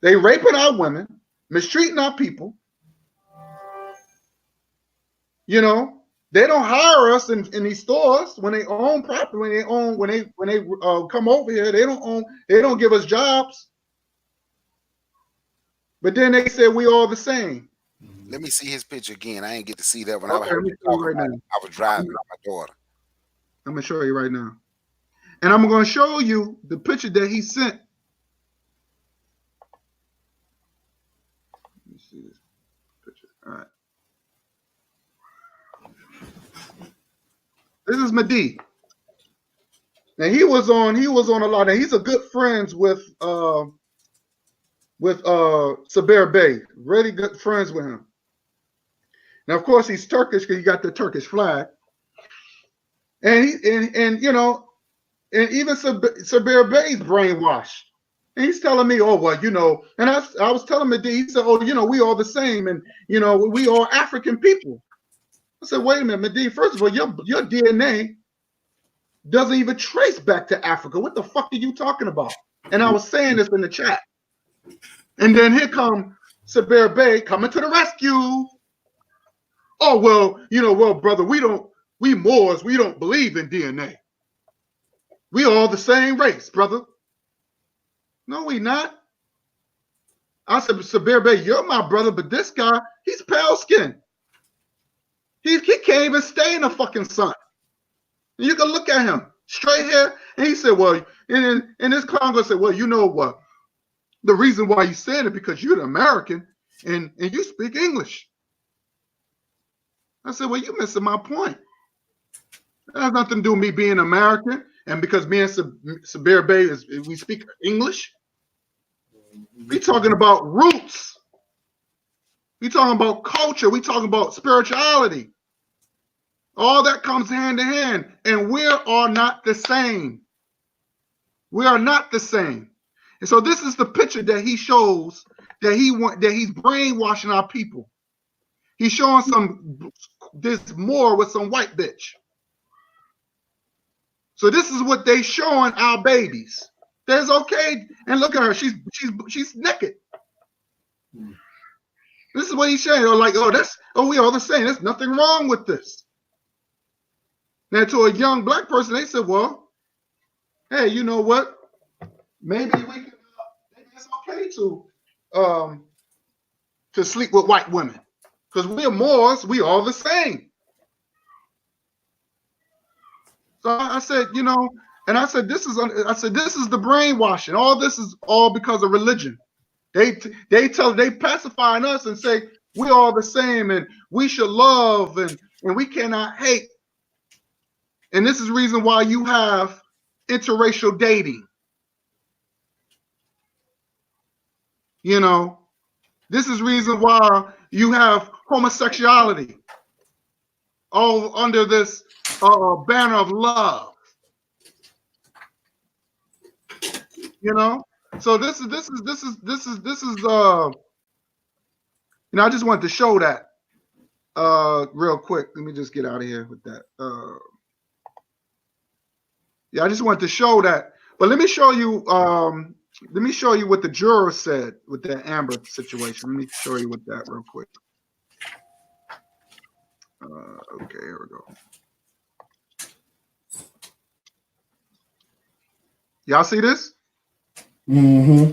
they raping our women, mistreating our people. You know, they don't hire us in these stores when they own property. When they come over here, they don't give us jobs. But then they say we all the same. Let me see his picture again. I ain't get to see that when Okay, I was driving with my daughter. I'm gonna show you right now, and I'm gonna show you the picture that he sent. Let me see this picture. All right, this is Mahdi. Now he was on a lot. And he's a good friends with Sabir Bey. Really good friends with him. Now, of course, he's Turkish because he got the Turkish flag. And you know, and even Sabir Bey's brainwashed. And he's telling me, oh, well, you know, and I was telling him, he said, oh, you know, we all the same. And, you know, we all African people. I said, wait a minute, Mahdi, first of all, your DNA doesn't even trace back to Africa. What the fuck are you talking about? And I was saying this in the chat. And then here come Sabir Bey coming to the rescue. Oh, well, you know, well, brother, we Moors, we don't believe in DNA. We all the same race, brother. No, we not. I said, Sabir Bey, you're my brother, but this guy, he's pale skinned. He can't even stay in the fucking sun. And you can look at him, straight hair. And he said, well, and this Congo said, well, you know what? The reason why you said it because you're an American and you speak English. I said, well, you're missing my point. That has nothing to do with me being American and because me and Sabir Bey we speak English. We talking about roots. We talking about culture. We talking about spirituality. All that comes hand in hand, and we are not the same. We are not the same. And so this is the picture that he shows that he's brainwashing our people. He's showing this Moor with some white bitch. So this is what they showing our babies. That's okay. And look at her. She's naked. This is what he's saying. Like, we all the same. There's nothing wrong with this. Now, to a young black person, they said, well, hey, you know what? Maybe maybe it's okay to sleep with white women. Because we're Moors, we all the same. So I said, you know, and I said, this is the brainwashing. All this is all because of religion. They pacifying us and say we're all the same and we should love and we cannot hate. And this is the reason why you have interracial dating. You know, this is the reason why you have homosexuality all under this banner of love. You know, so this is you know, I just wanted to show that real quick. Let me just get out of here with that. Yeah, I just wanted to show that. But let me show you what the juror said with that Amber situation. Let me show you with that real quick. Okay, here we go. Y'all see this? Mm-hmm.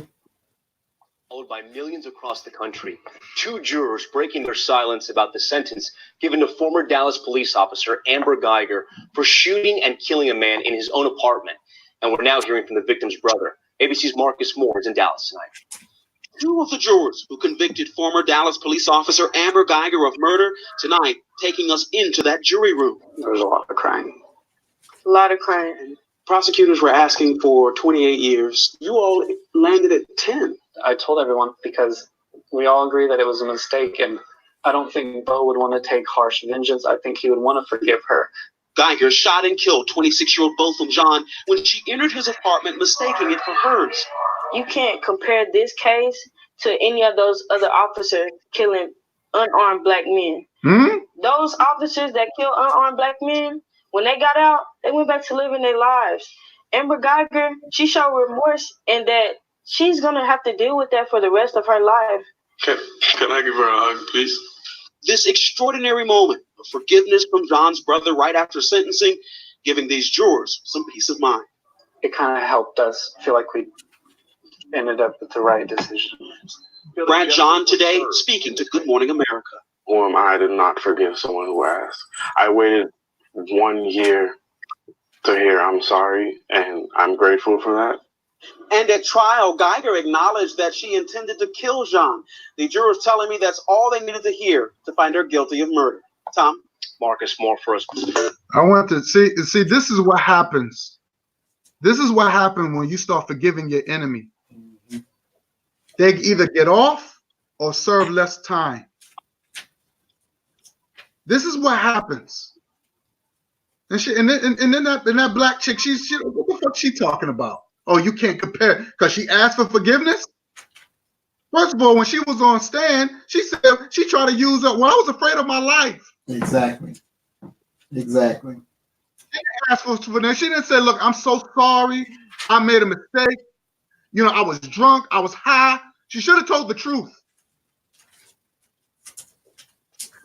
Followed by millions across the country. 2 jurors breaking their silence about the sentence given to former Dallas police officer Amber Guyger for shooting and killing a man in his own apartment. And we're now hearing from the victim's brother. ABC's Marcus Moore is in Dallas tonight. 2 of the jurors who convicted former Dallas police officer Amber Guyger of murder tonight taking us into that jury room. There was a lot of crying. A lot of crying. Prosecutors were asking for 28 years. You all landed at 10. I told everyone because we all agree that it was a mistake, and I don't think Bo would want to take harsh vengeance. I think he would want to forgive her. Guyger shot and killed 26-year-old Botham Jean when she entered his apartment mistaking it for hers. You can't compare this case to any of those other officers killing unarmed black men. Hmm? Those officers that kill unarmed black men, when they got out, they went back to living their lives. Amber Guyger, she showed remorse and that she's going to have to deal with that for the rest of her life. Can I give her a hug, please? This extraordinary moment of forgiveness from John's brother right after sentencing, giving these jurors some peace of mind. It kind of helped us feel like we ended up with the right decision. Brad John today speaking to Good Morning America. Who am I to not forgive someone who asked? I waited 1 year to hear I'm sorry, and I'm grateful for that. And at trial, Guyger acknowledged that she intended to kill Jean. The jurors telling me that's all they needed to hear to find her guilty of murder. Tom? Marcus Moore for us. I want to see. This is what happens. This is what happens when you start forgiving your enemy. They either get off or serve less time. This is what happens. And then that black chick, she what the fuck she talking about? Oh, you can't compare because she asked for forgiveness? First of all, when she was on stand, she said she tried to use up. Well, I was afraid of my life. Exactly. She didn't ask for forgiveness. She didn't say, look, I'm so sorry. I made a mistake. You know, I was drunk. I was high. She should have told the truth.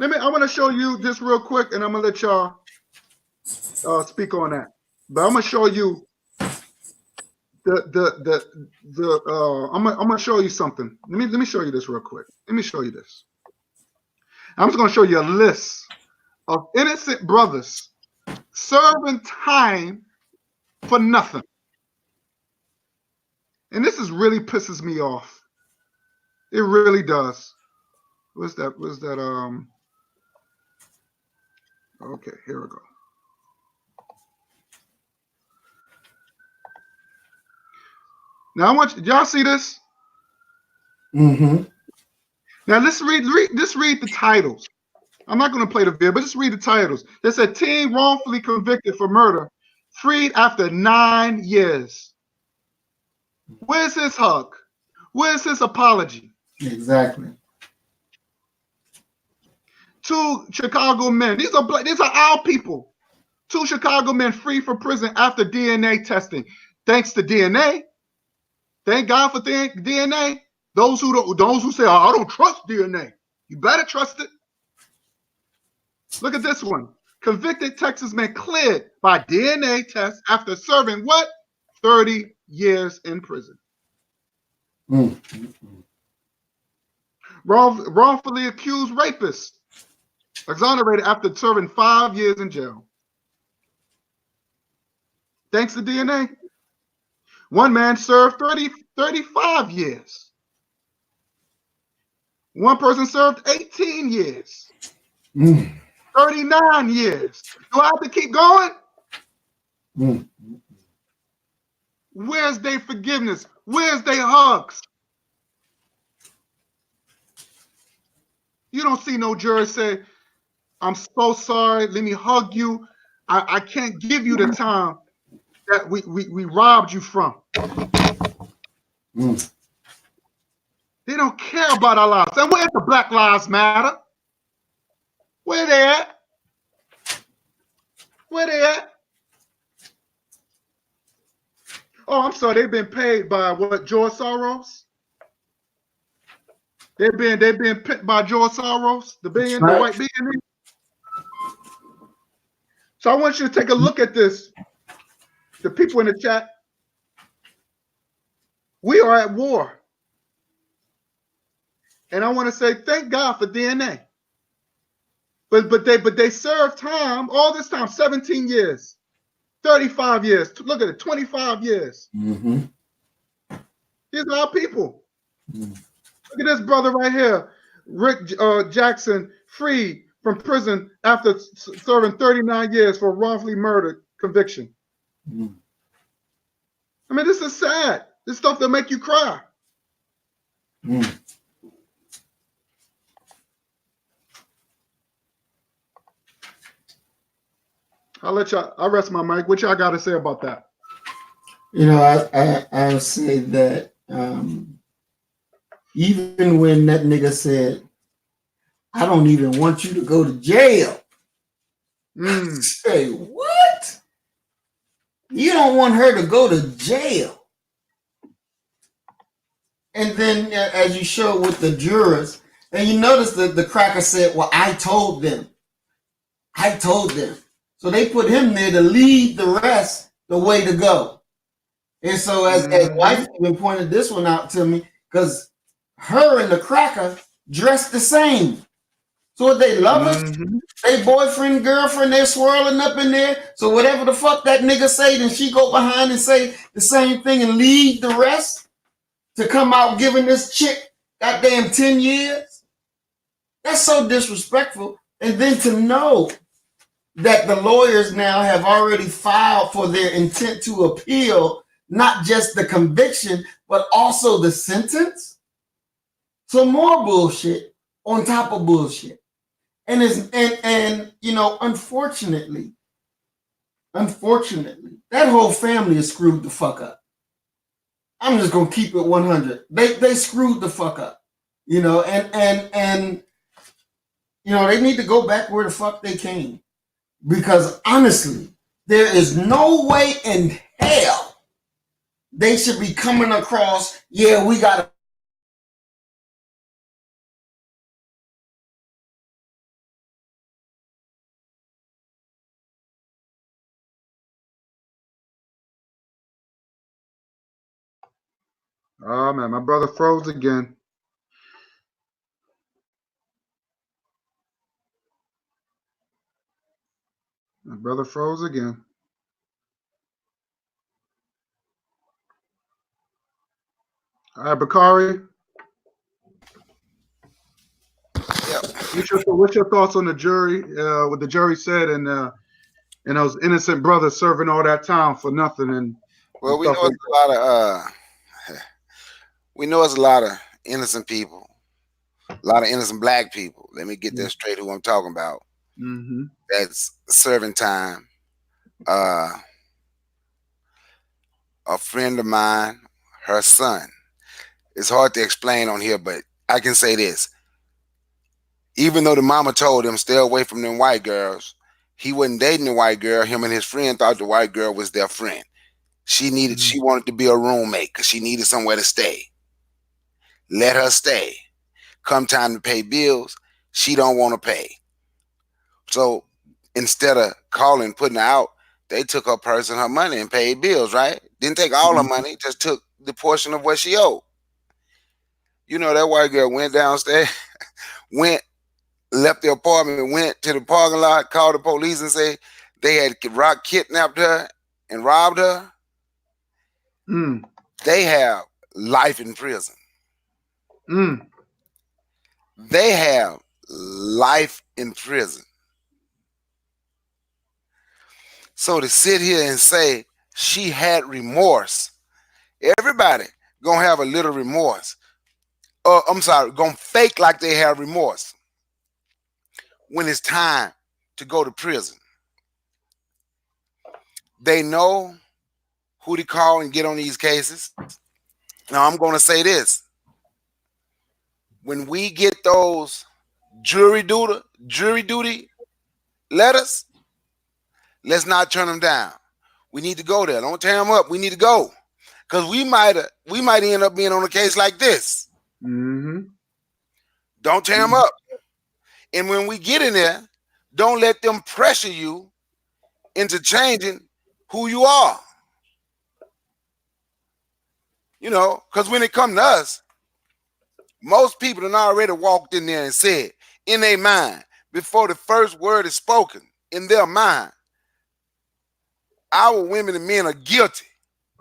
I want to show you this real quick, and I'm going to let y'all speak on that. But I'm going to show you I'm gonna show you something. Let me show you this real quick. Let me show you this. I'm just gonna show you a list of innocent brothers serving time for nothing. And this is really pisses me off. It really does. What's that? Okay, here we go. Now I want y'all see this. Mm-hmm. Now let's read the titles. I'm not going to play the video, but just read the titles. They said teen wrongfully convicted for murder, freed after 9 years. Where's his hug? Where's his apology? Exactly. 2 Chicago men. These are our people. 2 Chicago men free from prison after DNA testing. Thanks to DNA. Thank God for DNA. Those who say, oh, I don't trust DNA. You better trust it. Look at this one. Convicted Texas man cleared by DNA test after serving what? 30 years in prison. Wrongfully accused rapist exonerated after serving 5 years in jail. Thanks to DNA. One man served 35 years. One person served 18 years. 39 years. Do I have to keep going? Mm. Where's their forgiveness? Where's their hugs? You don't see no juror say, I'm so sorry, let me hug you. I can't give you the time that we robbed you from. Mm. They don't care about our lives. And where's the Black Lives Matter? Where they at? Where they at? Oh, I'm sorry, they've been paid by what, George Soros? They've been picked by George Soros, the white billionaire. So I want you to take a look at this. The people in the chat, we are at war. And I want to say thank God for DNA. But they served time all this time, 17 years, 35 years. Look at it, 25 years. Mm-hmm. These are our people. Mm-hmm. Look at this brother right here, Rick Jackson, freed from prison after serving 39 years for wrongfully murdered conviction. Mm-hmm. I mean, this is sad. This stuff that make you cry. Mm-hmm. I'll rest my mic. What y'all got to say about that? You know, I'll say that even when that nigga said, I don't even want you to go to jail. Say, what? You don't want her to go to jail. And then as you show with the jurors, and you notice that the cracker said, well, I told them. I told them. So they put him there to lead the rest the way to go. And so as wife even pointed this one out to me, because her and the cracker dressed the same. So what, they lovers, they boyfriend, girlfriend, they're swirling up in there. So whatever the fuck that nigga say, then she go behind and say the same thing and lead the rest to come out giving this chick goddamn 10 years. That's so disrespectful. And then to know that the lawyers now have already filed for their intent to appeal, not just the conviction, but also the sentence. So more bullshit on top of bullshit. And you know, unfortunately, that whole family is screwed the fuck up. I'm just gonna keep it 100. They screwed the fuck up. You know, and you know, they need to go back where the fuck they came. Because honestly, there is no way in hell they should be coming across, yeah, we got to. Oh, man, my brother froze again. My brother froze again. All right, Bakari. Yep. What's your thoughts on the jury? What the jury said, and those innocent brothers serving all that time for nothing, and well, and we know stuff like it's a lot of we know it's a lot of innocent people, a lot of innocent black people. Let me get that straight. Who I'm talking about? That's serving time. A friend of mine, her son. It's hard to explain on here, but I can say this. Even though the mama told him stay away from them white girls, he wasn't dating the white girl. Him and his friend thought the white girl was their friend. She wanted to be a roommate because she needed somewhere to stay. Let her stay. Come time to pay bills, she don't want to pay. So instead of calling, putting her out, they took her purse and her money and paid bills, right? Didn't take all her money, just took the portion of what she owed. You know, that white girl went downstairs, left the apartment, went to the parking lot, called the police and said they had kidnapped her and robbed her. They have life in prison. They have life in prison. So to sit here and say she had remorse, everybody gonna have a little remorse. I'm sorry, gonna fake like they have remorse when it's time to go to prison. They know who to call and get on these cases. Now I'm gonna say this. When we get those jury duty letters, let's not turn them down. We need to go there. Don't tear them up. We need to go. Because we might end up being on a case like this. Mm-hmm. Don't tear them up. And when we get in there, don't let them pressure you into changing who you are. You know, because when it comes to us, most people have already walked in there and said in their mind, before the first word is spoken, in their mind, our women and men are guilty.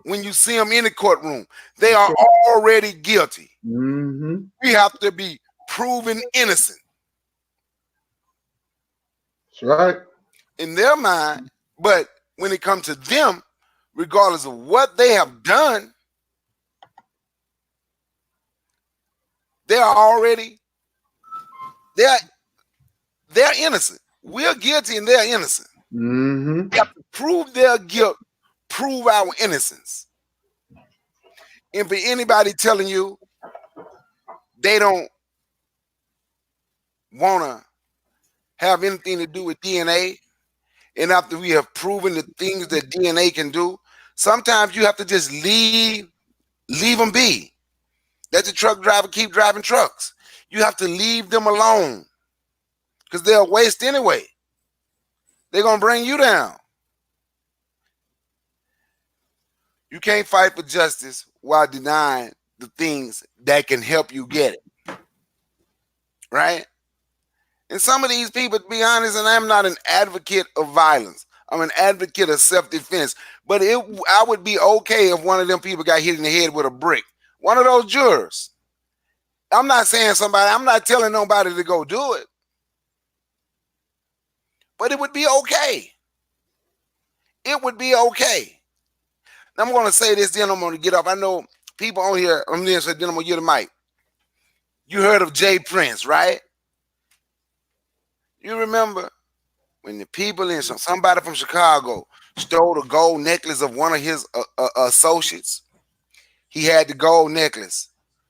When you see them in the courtroom, they are already guilty. Mm-hmm. We have to be proven innocent. That's right. In their mind, but when it comes to them, regardless of what they have done, they're innocent. We're guilty and they're innocent. Mm-hmm. We have to prove their guilt, prove our innocence. And for anybody telling you they don't want to have anything to do with DNA, and after we have proven the things that DNA can do, sometimes you have to just leave them be. Let the truck driver keep driving trucks. You have to leave them alone because they're a waste anyway. They're going to bring you down. You can't fight for justice while denying the things that can help you get it. Right? And some of these people, to be honest, and I'm not an advocate of violence. I'm an advocate of self-defense. But I would be okay if one of them people got hit in the head with a brick. One of those jurors. I'm not telling nobody to go do it. But it would be okay. It would be okay. Now I'm going to say this, then I'm going to get off. I know people on here, then I'm going to get the mic. You heard of Jay Prince, right? You remember when the people in somebody from Chicago stole the gold necklace of one of his associates? He had the gold necklace,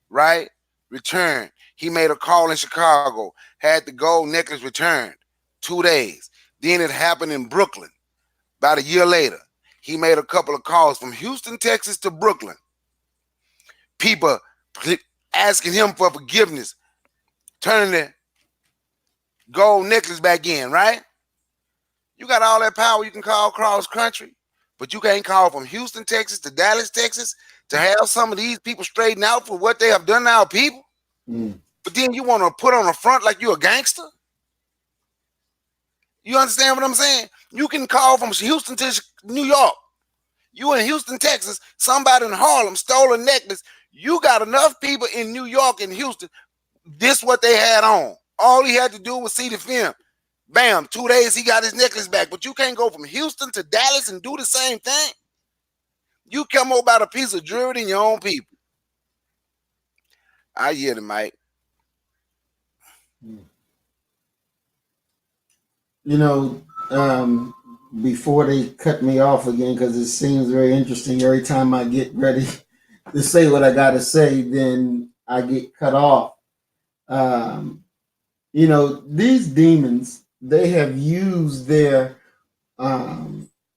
right? Returned. He made a call in Chicago, had the gold necklace returned. 2 days. Then it happened in Brooklyn. About a year later, he made a couple of calls from Houston, Texas to Brooklyn. People asking him for forgiveness, turning the gold necklace back in, right? You got all that power you can call cross country, but you can't call from Houston, Texas to Dallas, Texas to have some of these people straighten out for what they have done to our people. But then you want to put on a front like you're a gangster? You understand what I'm saying? You can call from Houston to New York. You in Houston, Texas, somebody in Harlem stole a necklace. You got enough people in New York and Houston. This what they had on. All he had to do was see the film. Bam, 2 days he got his necklace back. But you can't go from Houston to Dallas and do the same thing. You come over about a piece of jewelry than your own people. I hear the mic. You know, before they cut me off again, because it seems very interesting. Every time I get ready to say what I got to say, then I get cut off. You know, these demons, they have used their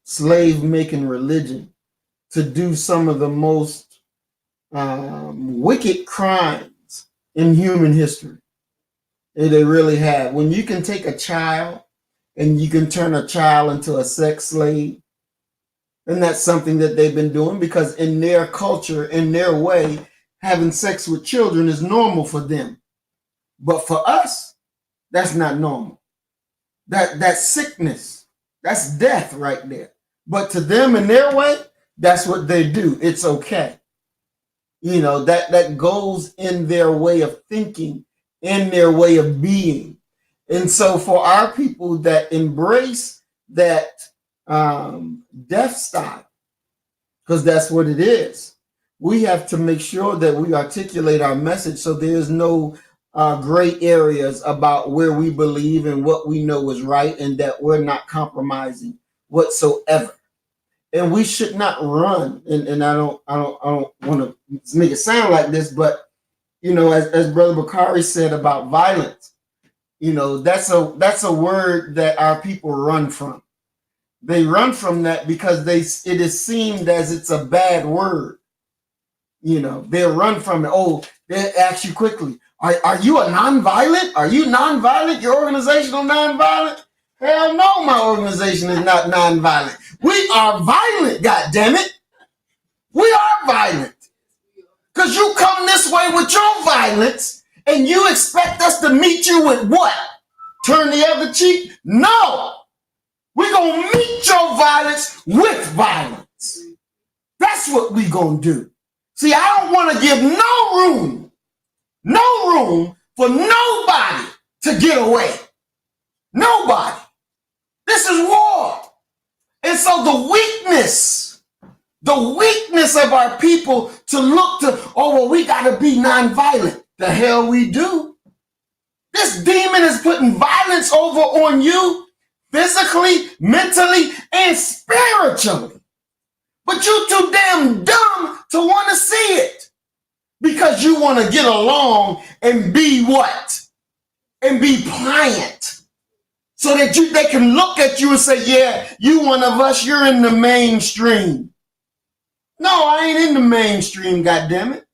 slave-making religion to do some of the most wicked crimes in human history. They really have. When you can take a child and you can turn a child into a sex slave, and that's something that they've been doing because in their culture, in their way, having sex with children is normal for them. But for us, that's not normal. That's sickness. That's death right there. But to them in their way, that's what they do. It's okay. You know, that goes in their way of thinking, in their way of being. And so for our people that embrace that death style, because that's what it is. We have to make sure that we articulate our message so there's no gray areas about where we believe and what we know is right, and that we're not compromising whatsoever. And we should not run. And I don't want to make it sound like this, but you know, as Brother Bakari said about violence, you know, that's a word that our people run from. They run from that because it is seen as it's a bad word. You know, they'll run from it. Oh, they'll ask you quickly, are you a nonviolent? Are you nonviolent? Your organizational nonviolent? Hell no, my organization is not nonviolent. We are violent, goddammit. We are violent. Because you come this way with your violence and you expect us to meet you with what? Turn the other cheek? No. We're going to meet your violence with violence. That's what we're going to do. See, I don't want to give no room for nobody to get away. Nobody. This is war. And so the weakness of our people to look to, oh, well, we got to be nonviolent. The hell we do. This demon is putting violence over on you physically, mentally, and spiritually. But you too damn dumb to want to see it because you want to get along and be what? And be pliant. So that they can look at you and say, yeah, you one of us, you're in the mainstream. No, I ain't in the mainstream, goddammit.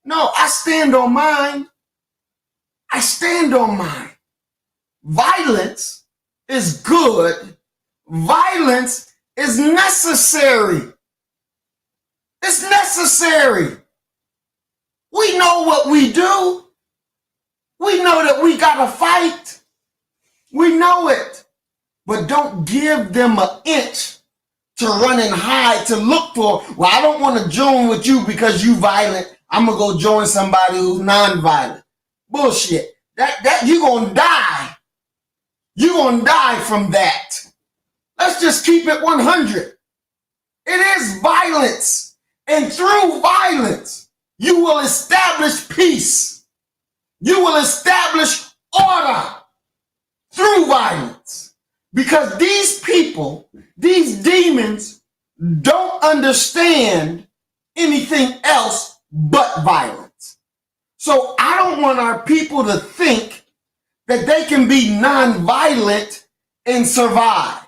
No, I stand on mine. I stand on mine. Violence is good. Violence is necessary. It's necessary. We know what we do. We know that we gotta fight. We know it. But don't give them an inch to run and hide, to look for, well, I don't want to join with you because you violent. I'm going to go join somebody who's non-violent. Bullshit. That you're going to die. You're going to die from that. Let's just keep it 100. It is violence. And through violence, you will establish peace. You will establish order through violence. Because these people, these demons, don't understand anything else but violence. So I don't want our people to think that they can be non-violent and survive.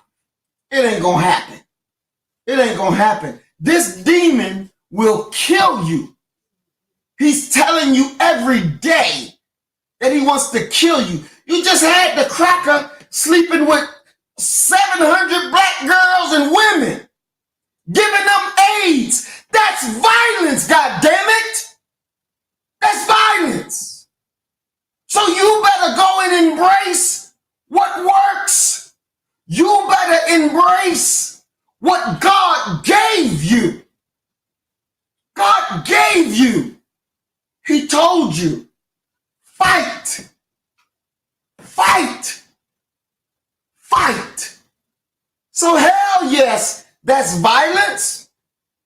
It ain't gonna happen. It ain't gonna happen. This demon will kill you. He's telling you every day that he wants to kill you. You just had the cracker sleeping with 700 black girls and women, giving them AIDS. That's violence, goddammit. That's violence. So you better go and embrace what works. You better embrace what God gave you. God gave you. He told you, fight. Fight. Fight. So hell yes, that's violence.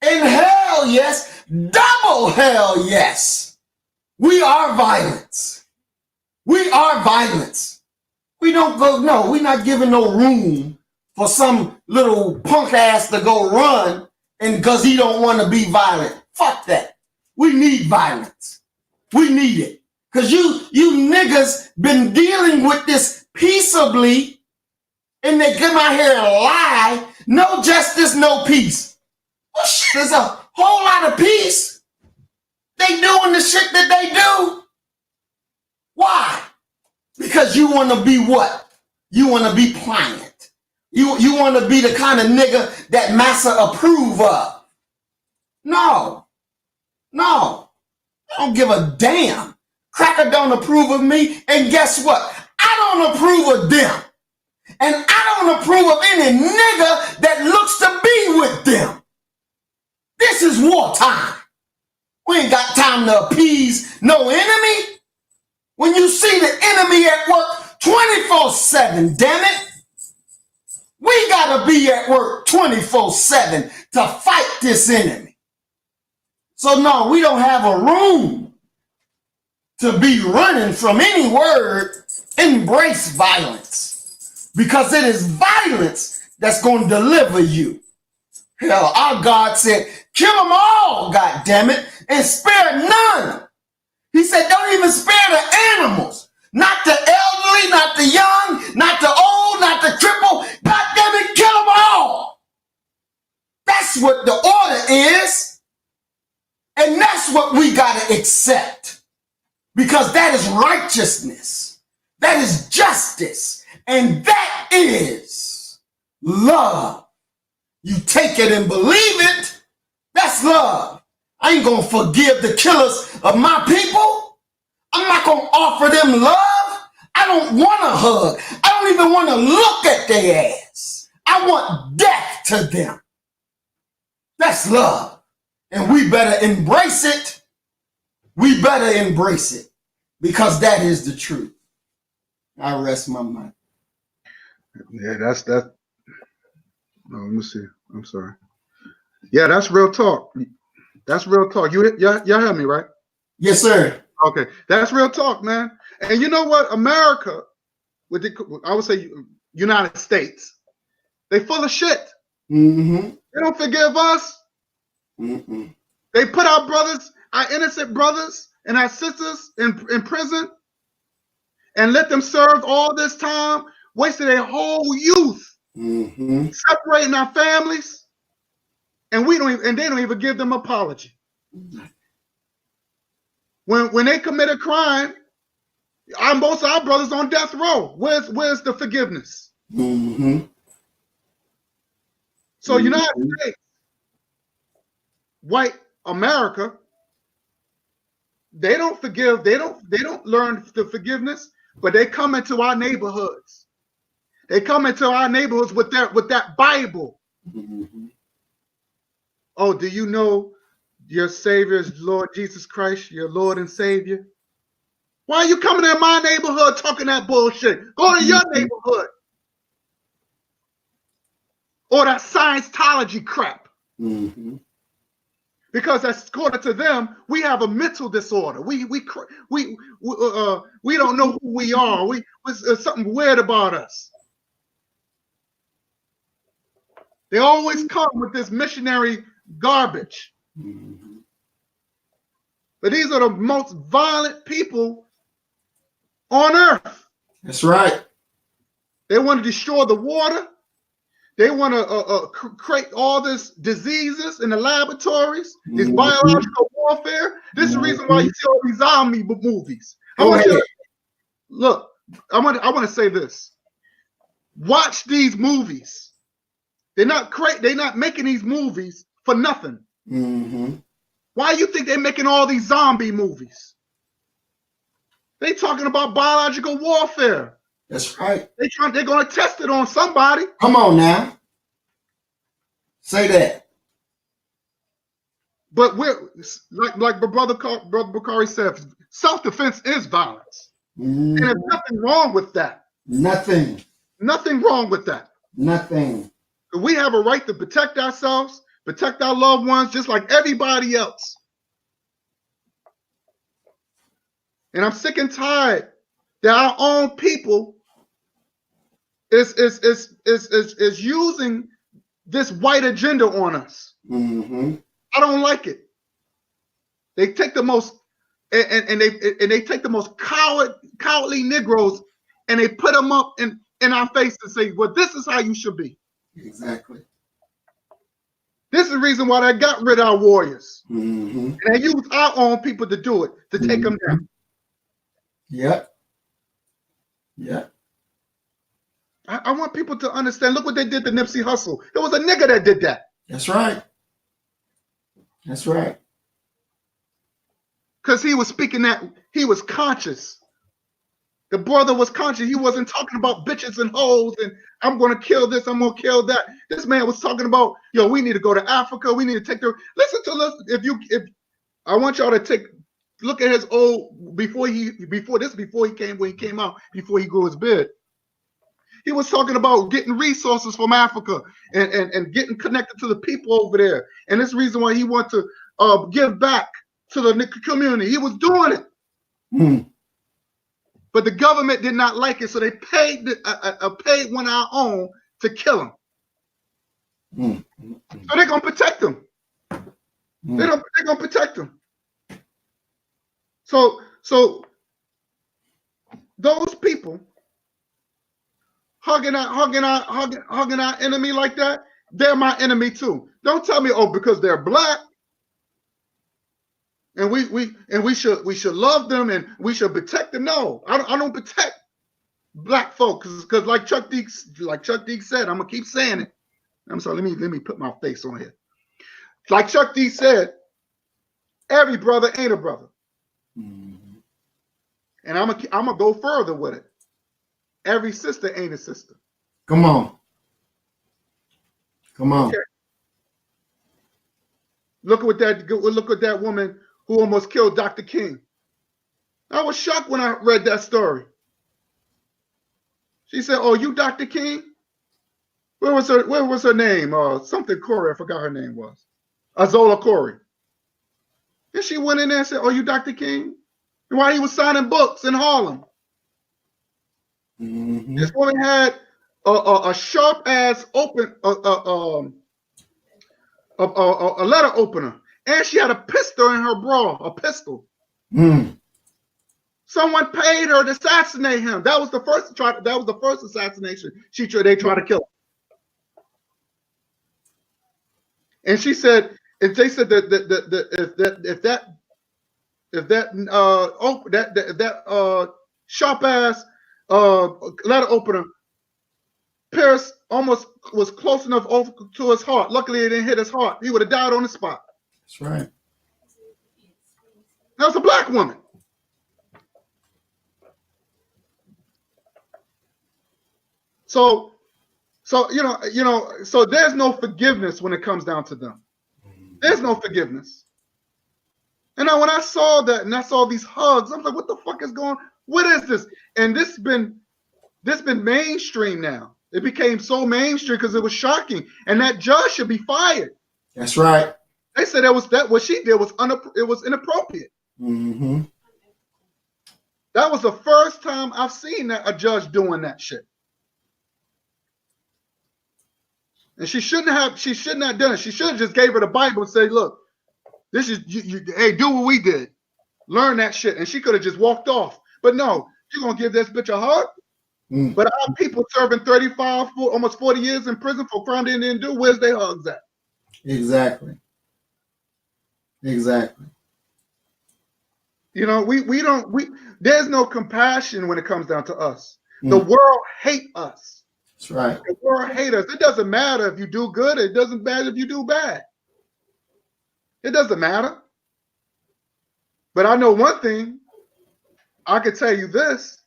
And hell yes, double hell yes. We are violence. We are violence. We don't go, no, we're not giving no room for some little punk ass to go run and because he don't want to be violent. Fuck that. We need violence. We need it. Because you niggas been dealing with this peaceably and they come out here and lie. No justice, no peace. Well, shit, there's a whole lot of peace. They doing the shit that they do. Why? Because you want to be what? You want to be pliant. You want to be the kind of nigga that massa approve of. No. No. I don't give a damn. Cracker don't approve of me. And guess what? I don't approve of them. And I don't approve of any nigga that looks to be with them. This is wartime. We ain't got time to appease no enemy. When you see the enemy at work 24/7, damn it. We we got to be at work 24/7 to fight this enemy. So no, we don't have a room to be running from any word, embrace violence. Because it is violence that's going to deliver you. Hell, our God said, kill them all, God damn it, and spare none. He said, don't even spare the animals. Not the elderly, not the young, not the old, not the cripple. God damn it, kill them all. That's what the order is. And that's what we got to accept. Because that is righteousness. That is justice. And that is love. You take it and believe it. That's love. I ain't going to forgive the killers of my people. I'm not going to offer them love. I don't want a hug. I don't even want to look at their ass. I want death to them. That's love. And we better embrace it. We better embrace it. Because that is the truth. I rest my mind. Yeah, that's that. Oh, let me see. I'm sorry. Yeah, that's real talk. That's real talk. Y'all hear me, right? Yes, sir. Okay, that's real talk, man. And you know what? America, I would say United States, they full of shit. Mm-hmm. They don't forgive us. Mm-hmm. They put our brothers, our innocent brothers and our sisters in prison and let them serve all this time, wasted their whole youth, separating our families, and they don't even give them apology. When they commit a crime, most of our brothers on death row. Where's the forgiveness? So United States, white America, they don't forgive. They don't learn the forgiveness, but they come into our neighborhoods. They come into our neighborhoods with that Bible. Oh, do you know your Savior is Lord Jesus Christ, your Lord and Savior? Why are you coming in my neighborhood talking that bullshit? Go to your neighborhood. Or that Scientology crap. Because according to them, we have a mental disorder. We don't know who we are. There's something weird about us. They always come with this missionary garbage. But these are the most violent people on earth. That's right. They want to destroy the water. They want to create all these diseases in the laboratories, this biological warfare. This is the reason why you see all these zombie movies. I want to say this. Watch these movies. They're not making these movies for nothing. Why do you think they're making all these zombie movies? They talking about biological warfare. That's right. They're going to test it on somebody. Come on now. Say that. But we're like Brother Bakari said, self-defense is violence. And there's nothing wrong with that. Nothing. Nothing wrong with that. Nothing. We have a right to protect ourselves, protect our loved ones, just like everybody else. And I'm sick and tired that our own people is using this white agenda on us. I don't like it. They take the most and they take the most cowardly Negroes and they put them up in our face and say, well, this is how you should be. Exactly. This is the reason why they got rid of our warriors. And they use our own people to do it, to take them down. Yep. Yep. I want people to understand. Look what they did to Nipsey Hussle. It was a nigga that did that. That's right. That's right. Because he was speaking that, he was conscious. The brother was conscious. He wasn't talking about bitches and hoes and I'm going to kill this, I'm going to kill that. This man was talking about, we need to go to Africa. We need to take their, listen to this. If I want y'all to look at his old, before he came out, before he grew his beard. He was talking about getting resources from Africa and getting connected to the people over there. And this reason why he wanted to give back to the community. He was doing it. Mm. But the government did not like it, so they paid paid one of our own to kill him. Mm. So they're gonna protect him. Mm. They're gonna protect him. So those people hugging our enemy like that, they're my enemy too. Don't tell me, oh, because they're black, and we should love them and we should protect them. No, I don't protect black folks because like Chuck D said, I'm gonna keep saying it. I'm sorry, let me put my face on here. Like Chuck D said, every brother ain't a brother. Mm-hmm. And I'm gonna go further with it. Every sister ain't a sister. Come on. Okay. Look at that woman who almost killed Dr. King. I was shocked when I read that story. She said, "Oh, you Dr. King?" Where was her name? Something Corey. I forgot her name was. Azola Corey. And she went in there and said, "Oh, you Dr. King?" And while he was signing books in Harlem. Mm-hmm. This woman had a sharp ass a letter opener, and she had a pistol in her bra, a pistol. Mm. Someone paid her to assassinate him. That was the first assassination. They tried to kill him. And she said, if they said that sharp ass letter opener pierced almost was close enough over to his heart. Luckily, it didn't hit his heart. He would have died on the spot. That's right. That was a black woman. So so there's no forgiveness when it comes down to them. There's no forgiveness. And now when I saw that and I saw these hugs, I'm like, what the fuck is going on? What is this? And this been mainstream now. It became so mainstream because it was shocking. And that judge should be fired. That's right. They said what she did was inappropriate. Mm-hmm. That was the first time I've seen a judge doing that shit. And she shouldn't have done it. She should have just gave her the Bible and say, look, this is hey, do what we did. Learn that shit. And she could have just walked off. But no, you're gonna give this bitch a hug. Mm. But our people serving 35, almost 40 years in prison for crime they didn't do, where's their hugs at? Exactly. You know, there's no compassion when it comes down to us. The world hate us. That's right. The world hate us. It doesn't matter if you do good. It doesn't matter if you do bad. It doesn't matter. But I know one thing. I can tell you this.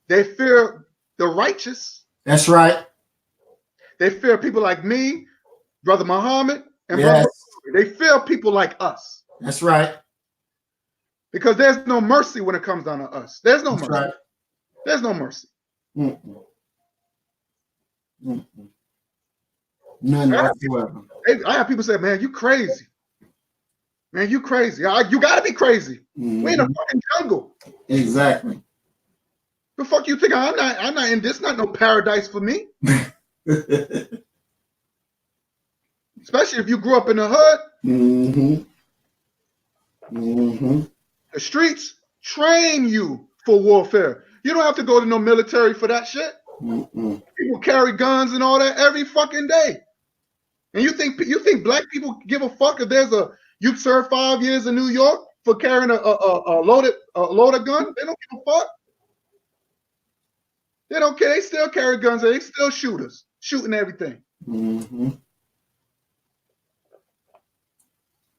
They fear the righteous. That's right. They fear people like me, Brother Muhammad, and Brother. They fear people like us. That's right. Because there's no mercy when it comes down to us. There's no mercy. Right. There's no mercy. Mm-mm. Mm-mm. None whatsoever. I have people say, man, you crazy. Man, you crazy. You got to be crazy. Mm-hmm. We in a fucking jungle. Exactly. The fuck you think? I'm not in this. Not no paradise for me. Especially if you grew up in the hood. Mm-hmm. Mm-hmm. The streets train you for warfare. You don't have to go to no military for that shit. Mm-mm. People carry guns and all that every fucking day. And you think black people give a fuck if you serve 5 years in New York for carrying a loaded gun? They don't give a fuck. They don't care. They still carry guns. They still shooters, shooting everything. Mm-hmm.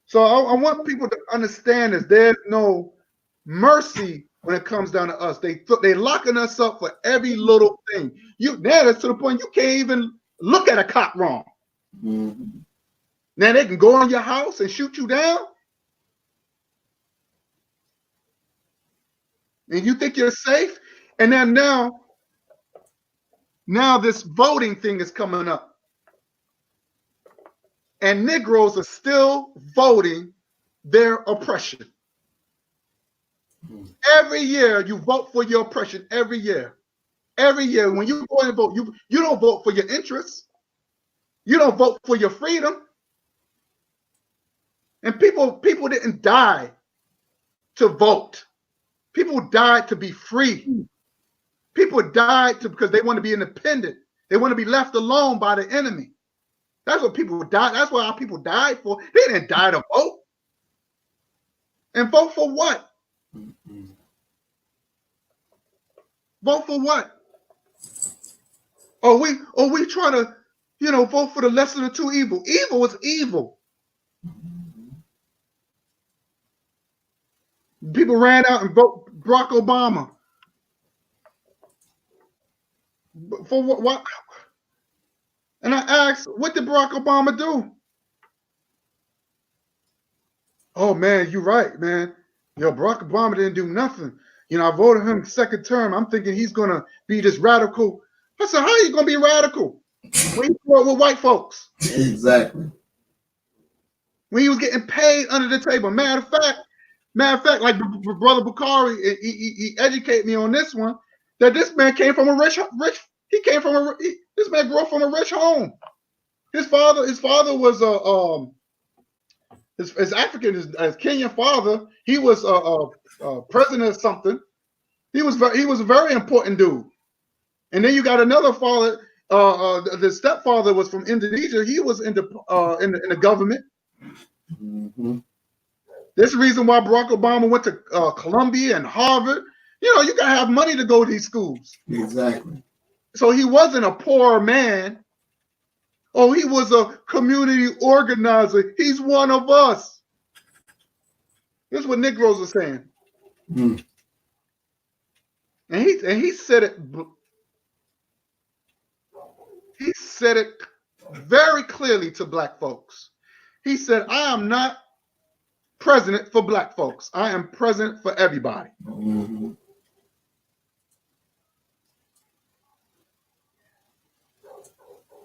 So I want people to understand this. There's no mercy when it comes down to us. They locking us up for every little thing. That's to the point you can't even look at a cop wrong. Mm-hmm. Now they can go on your house and shoot you down. And you think you're safe. And then now Now this voting thing is coming up. And Negroes are still voting their oppression. Every year you vote for your oppression. Every year. Every year when you go and vote, you don't vote for your interests. You don't vote for your freedom. And people didn't die to vote. People died to be free. People died because they want to be independent. They want to be left alone by the enemy. That's what people died. That's what our people died for. They didn't die to vote. And vote for what? Vote for what? Are we trying to, vote for the lesser of the two evil? Evil is evil. People ran out and voted Barack Obama. For what? And I asked, what did Barack Obama do? Oh man, you're right, man. Barack Obama didn't do nothing. I voted him second term. I'm thinking he's gonna be this radical. I said, how are you gonna be radical when you work with white folks? Exactly. When he was getting paid under the table. Matter of fact, like Brother Bukhari, he educated me on this one, that this man came from a rich. This man grew up from a rich home. His father was his African, his Kenyan father. He was president of something. He was a very important dude. And then you got another father. The stepfather was from Indonesia. He was in the government. Mm-hmm. This is the reason why Barack Obama went to Columbia and Harvard. You gotta have money to go to these schools. Exactly. So he wasn't a poor man. Oh, he was a community organizer. He's one of us. This is what Negroes are saying. Mm. And he said it. He said it very clearly to black folks. He said, I am not president for black folks. I am president for everybody. Mm-hmm.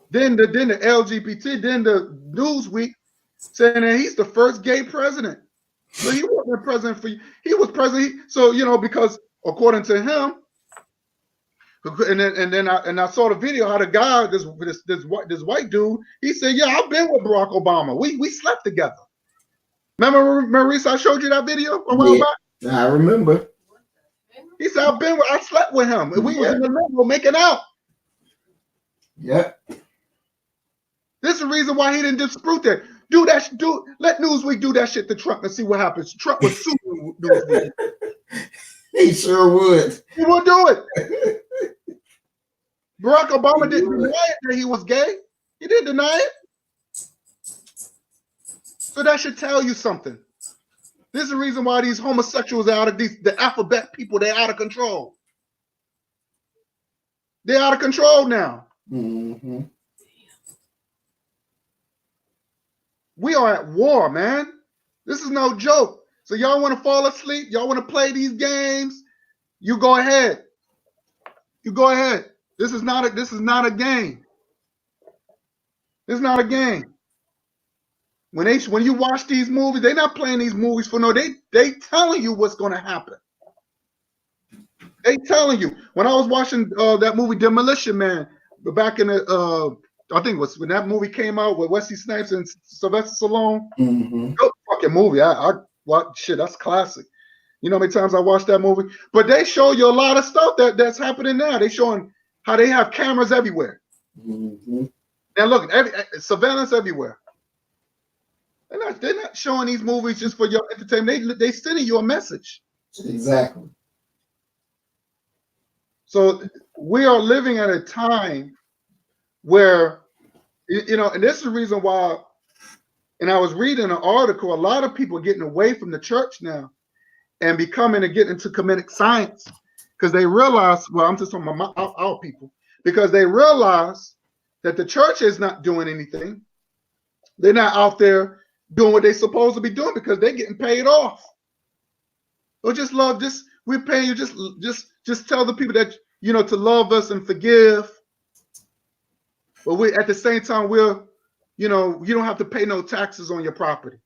Then the LGBT, then the Newsweek saying that he's the first gay president. So he wasn't president for you. He was president. So because according to him, and then I saw the video how the guy, this white dude, he said, yeah, I've been with Barack Obama. We slept together. Remember, Maurice, I showed you that video a while back? I remember. He said, I slept with him. And we was in the middle making out. Yeah. This is the reason why he didn't dispute that. Let Newsweek do that shit to Trump and see what happens. Trump would sue Newsweek. He sure would. He will do it. Barack Obama didn't deny it that he was gay. He didn't deny it. So that should tell you something. This is the reason why these homosexuals are out of the alphabet people, they're out of control. They're out of control now. Mm-hmm. We are at war, man. This is no joke. So y'all want to fall asleep? Y'all want to play these games? You go ahead. You go ahead. This is not a game. This is not a game. When you watch these movies, they're not playing these movies for no. They telling you what's going to happen. They telling you. When I was watching that movie Demolition Man back in the I think it was when that movie came out with Wesley Snipes and Sylvester Stallone. Mm-hmm. Good fucking movie. I watched shit. That's classic. You know how many times I watched that movie? But they show you a lot of stuff that's happening now. They showing how they have cameras everywhere. Mm-hmm. And look, surveillance everywhere. They're not showing these movies just for your entertainment. They sending you a message. Exactly. So we are living at a time where, and this is the reason why, and I was reading an article, a lot of people are getting away from the church now and getting into comedic science because they realize, well, I'm just talking about our people, because they realize that the church is not doing anything. They're not out there doing what they're supposed to be doing because they're getting paid off. Or we're paying you, just tell the people that, to love us and forgive. But we at the same time, we'll, you know, you don't have to pay no taxes on your property.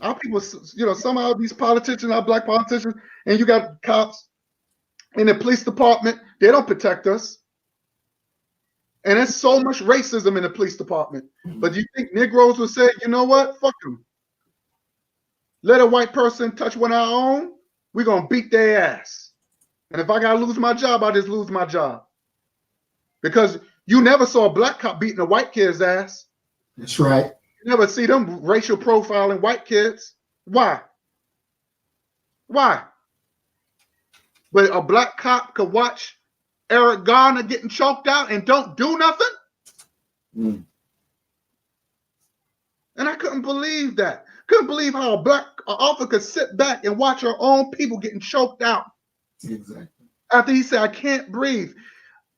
Our people, you know, somehow these politicians, our black politicians, and you got cops in the police department, they don't protect us. And there's so much racism in the police department. But do you think Negroes would say, you know what, fuck them? Let a white person touch one of our own, we're going to beat their ass. And if I got to lose my job, I'll just lose my job. Because you never saw a black cop beating a white kid's ass. That's right. You never see them racial profiling white kids. Why? Why? But a black cop could watch Eric Garner getting choked out and don't do nothing? Mm. And I couldn't believe that. Couldn't believe how a black officer could sit back and watch her own people getting choked out. Exactly. After he said, I can't breathe.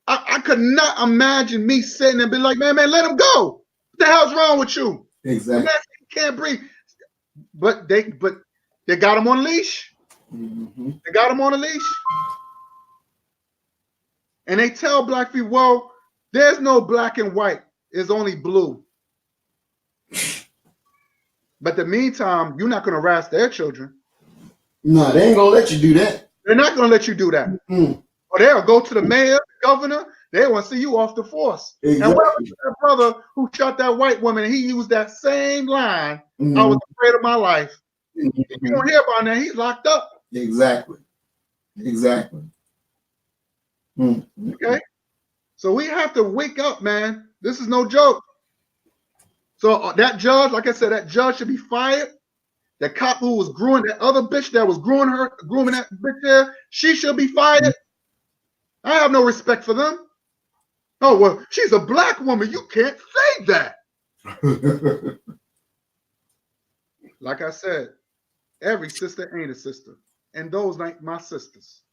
I could not imagine me sitting and be like, man, let him go. What the hell's wrong with you? Exactly. Man, he can't breathe. But they got him on a leash. Mm-hmm. They got him on a leash. And they tell black people, well, there's no black and white. It's only blue. But in the meantime, you're not going to harass their children. No, they ain't going to let you do that. They're not going to let you do that. Mm-hmm. Or they'll go to the mayor, the governor. They want to see you off the force. Exactly. And what happened to that brother who shot that white woman and he used that same line, Mm-hmm. I was afraid of my life. Mm-hmm. You don't hear about that. He's locked up. Exactly. Exactly. Mm-hmm. Okay? So we have to wake up, man. This is no joke. So that judge, like I said, that judge should be fired. The cop who was grooming that other bitch that was grooming that bitch there, she should be fired. I have no respect for them. Oh, well, she's a black woman. You can't say that. Like I said, every sister ain't a sister. And those ain't my sisters.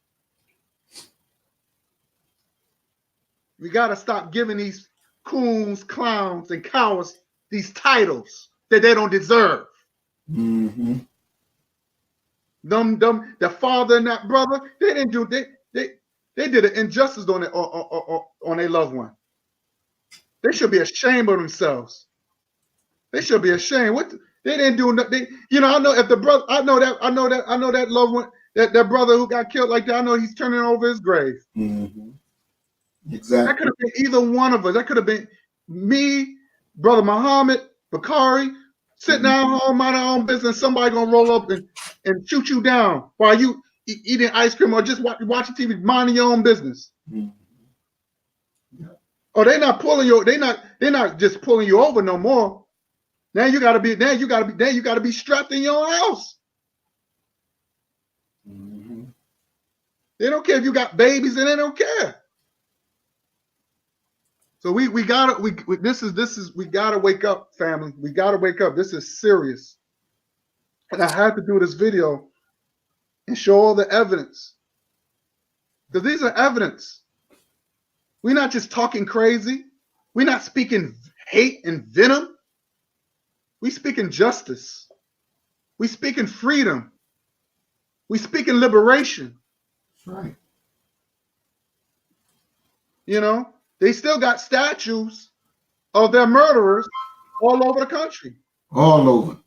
We got to stop giving these coons, clowns, and cowards these titles that they don't deserve. Mm-hmm. The father and that brother, they didn't do they did an injustice on their loved one. They should be ashamed of themselves. They should be ashamed. They didn't do nothing. You know, I know if the brother, I know that loved one, that brother who got killed like that. I know he's turning over his grave. Mm-hmm. Exactly. That could have been either one of us. That could have been me, Brother Muhammad, Bakari, sitting down home, mind our own business. Somebody gonna roll up and shoot you down while you eating ice cream or just watching TV, minding your own business. Mm-hmm. Oh, they're not pulling you. They're not just pulling you over no more. Now you gotta be strapped in your own house. Mm-hmm. They don't care if you got babies, and they don't care. So we gotta wake up, family. We gotta wake up. This is serious. And I had to do this video and show all the evidence. Because these are evidence. We're not just talking crazy. We're not speaking hate and venom. We speaking justice. We speaking freedom. We speaking liberation. That's right. You know, they still got statues of their murderers all over the country. All over.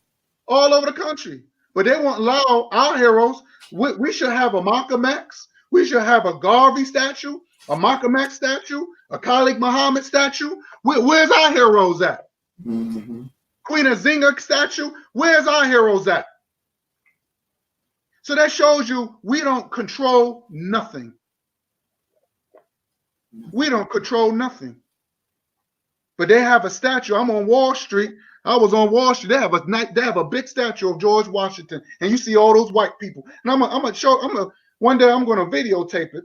All over the country. But they won't allow our heroes. We should have a Malcolm X. We should have a Garvey statue, a Malcolm X statue, a Khalid Muhammad statue. Where's our heroes at? Mm-hmm. Queen Azinga statue. Where's our heroes at? So that shows you we don't control nothing. We don't control nothing. But they have a statue. I'm on Wall Street. I was on Wall Street. They have a big statue of George Washington, and you see all those white people. And one day I'm gonna videotape it,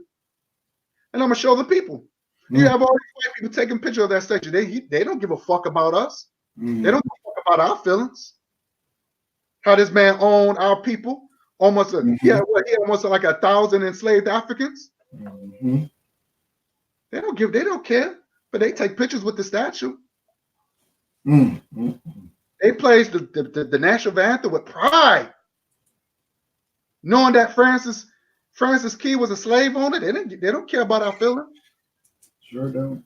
and I'm gonna show the people. You have all these white people taking pictures of that statue. They don't give a fuck about us. Mm-hmm. They don't give a fuck about our feelings. How this man owned our people. He had almost like 1,000 enslaved Africans. Mm-hmm. They don't care, but they take pictures with the statue. Mm-hmm. They plays the national anthem with pride, knowing that Francis Francis Key was a slave owner. They don't care about our feelings. Sure don't.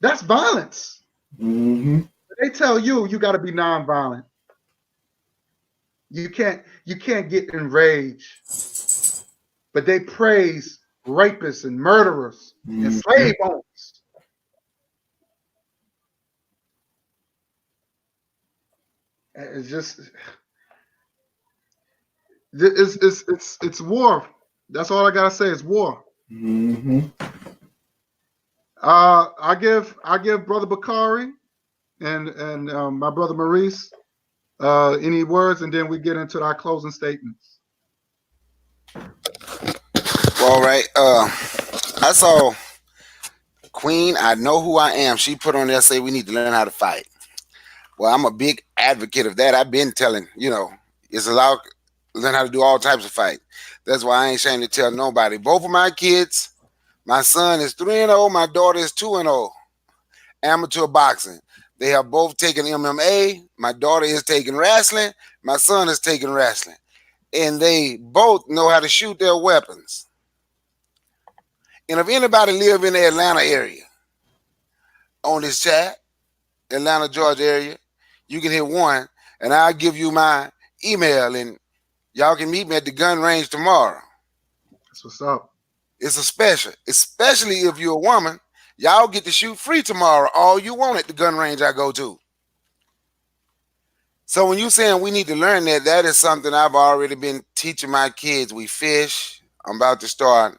That's violence. Mm-hmm. They tell you got to be nonviolent. You can't get enraged. But they praise rapists and murderers and slave owners. It's just it's war. That's all I gotta say. It's war. Mm-hmm. I give Brother Bakari and my brother Maurice any words, and then we get into our closing statements. All right. I saw Queen. I know who I am. She put on there say we need to learn how to fight. Well, I'm a big advocate of that. I've been telling, it's allowed learn how to do all types of fight. That's why I ain't ashamed to tell nobody. Both of my kids, my son is 3-0, my daughter is 2-0. Amateur boxing. They have both taken MMA. My daughter is taking wrestling. My son is taking wrestling. And they both know how to shoot their weapons. And if anybody live in the Atlanta area on this chat, Atlanta, Georgia area, you can hit 1 and I'll give you my email and y'all can meet me at the gun range tomorrow. That's what's up. It's a special, especially if you're a woman. Y'all get to shoot free tomorrow, all you want at the gun range I go to. So when you're saying we need to learn that, that is something I've already been teaching my kids. We fish. I'm about to start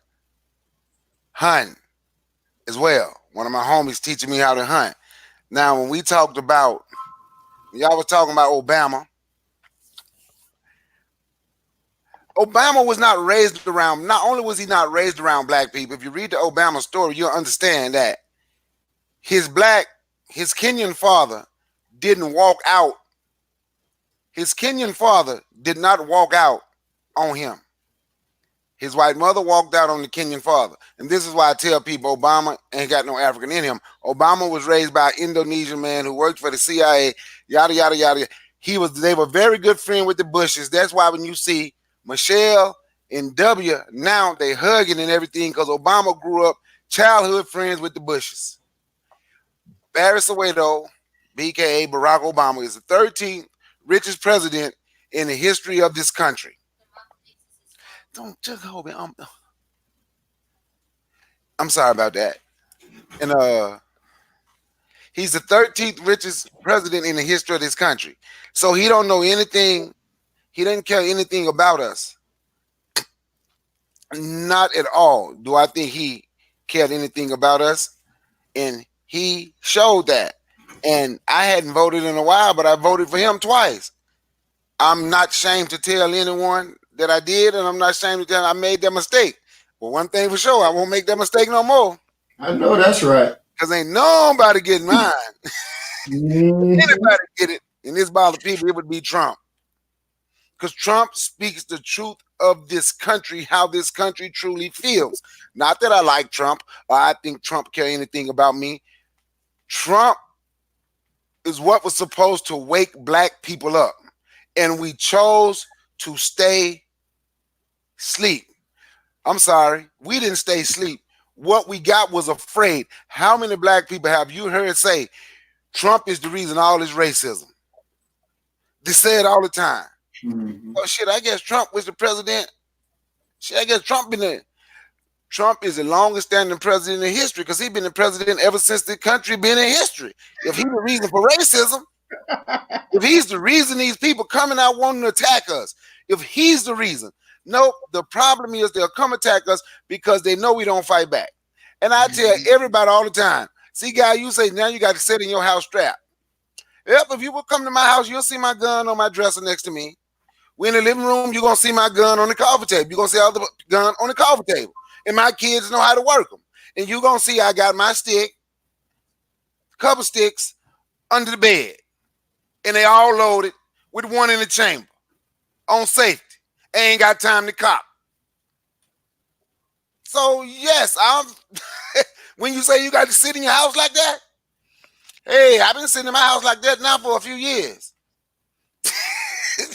hunting as well. One of my homies teaching me how to hunt. Now, when we talked about, y'all was talking about Obama. Obama was not raised around, not only was he not raised around black people, if you read the Obama story, you'll understand that his Kenyan father didn't walk out. His Kenyan father did not walk out on him. His white mother walked out on the Kenyan father. And this is why I tell people Obama ain't got no African in him. Obama was raised by an Indonesian man who worked for the CIA, yada, yada, yada. They were very good friends with the Bushes. That's why when you see Michelle and W, now they hugging and everything because Obama grew up childhood friends with the Bushes. Barry Soweto, BKA Barack Obama, is the 13th richest president in the history of this country. Don't just hold me. I'm sorry about that. And he's the 13th richest president in the history of this country. So he don't know anything. He didn't care anything about us. Not at all. Do I think he cared anything about us? And he showed that. And I hadn't voted in a while, but I voted for him twice. I'm not ashamed to tell anyone that I did, and I'm not ashamed to tell I made that mistake. But one thing for sure, I won't make that mistake no more. I know that's right. Because ain't nobody getting mine. Anybody get it, and this bother people, it would be Trump. Because Trump speaks the truth of this country, how this country truly feels. Not that I like Trump, or I think Trump care anything about me. Trump is what was supposed to wake black people up. And we chose to stay asleep. I'm sorry, we didn't stay asleep. What we got was afraid. How many black people have you heard say, Trump is the reason all this racism? They say it all the time. Mm-hmm. Oh shit, I guess Trump was the president. Shit, I guess Trump is the longest standing president in history because he's been the president ever since the country been in history. If he's the reason for racism, if he's the reason these people coming out wanting to attack us, if he's the reason. Nope, the problem is they'll come attack us because they know we don't fight back. And I tell everybody all the time, see, guy, you say now you got to sit in your house strapped. Yep, if you will come to my house, you'll see my gun on my dresser next to me. We're in the living room, you're going to see my gun on the coffee table. You're going to see all the gun on the coffee table. And my kids know how to work them. And you're going to see I got my stick, couple sticks under the bed. And they all loaded with one in the chamber on safety. Ain't got time to cop. So, yes, when you say you got to sit in your house like that, hey, I've been sitting in my house like that now for a few years. And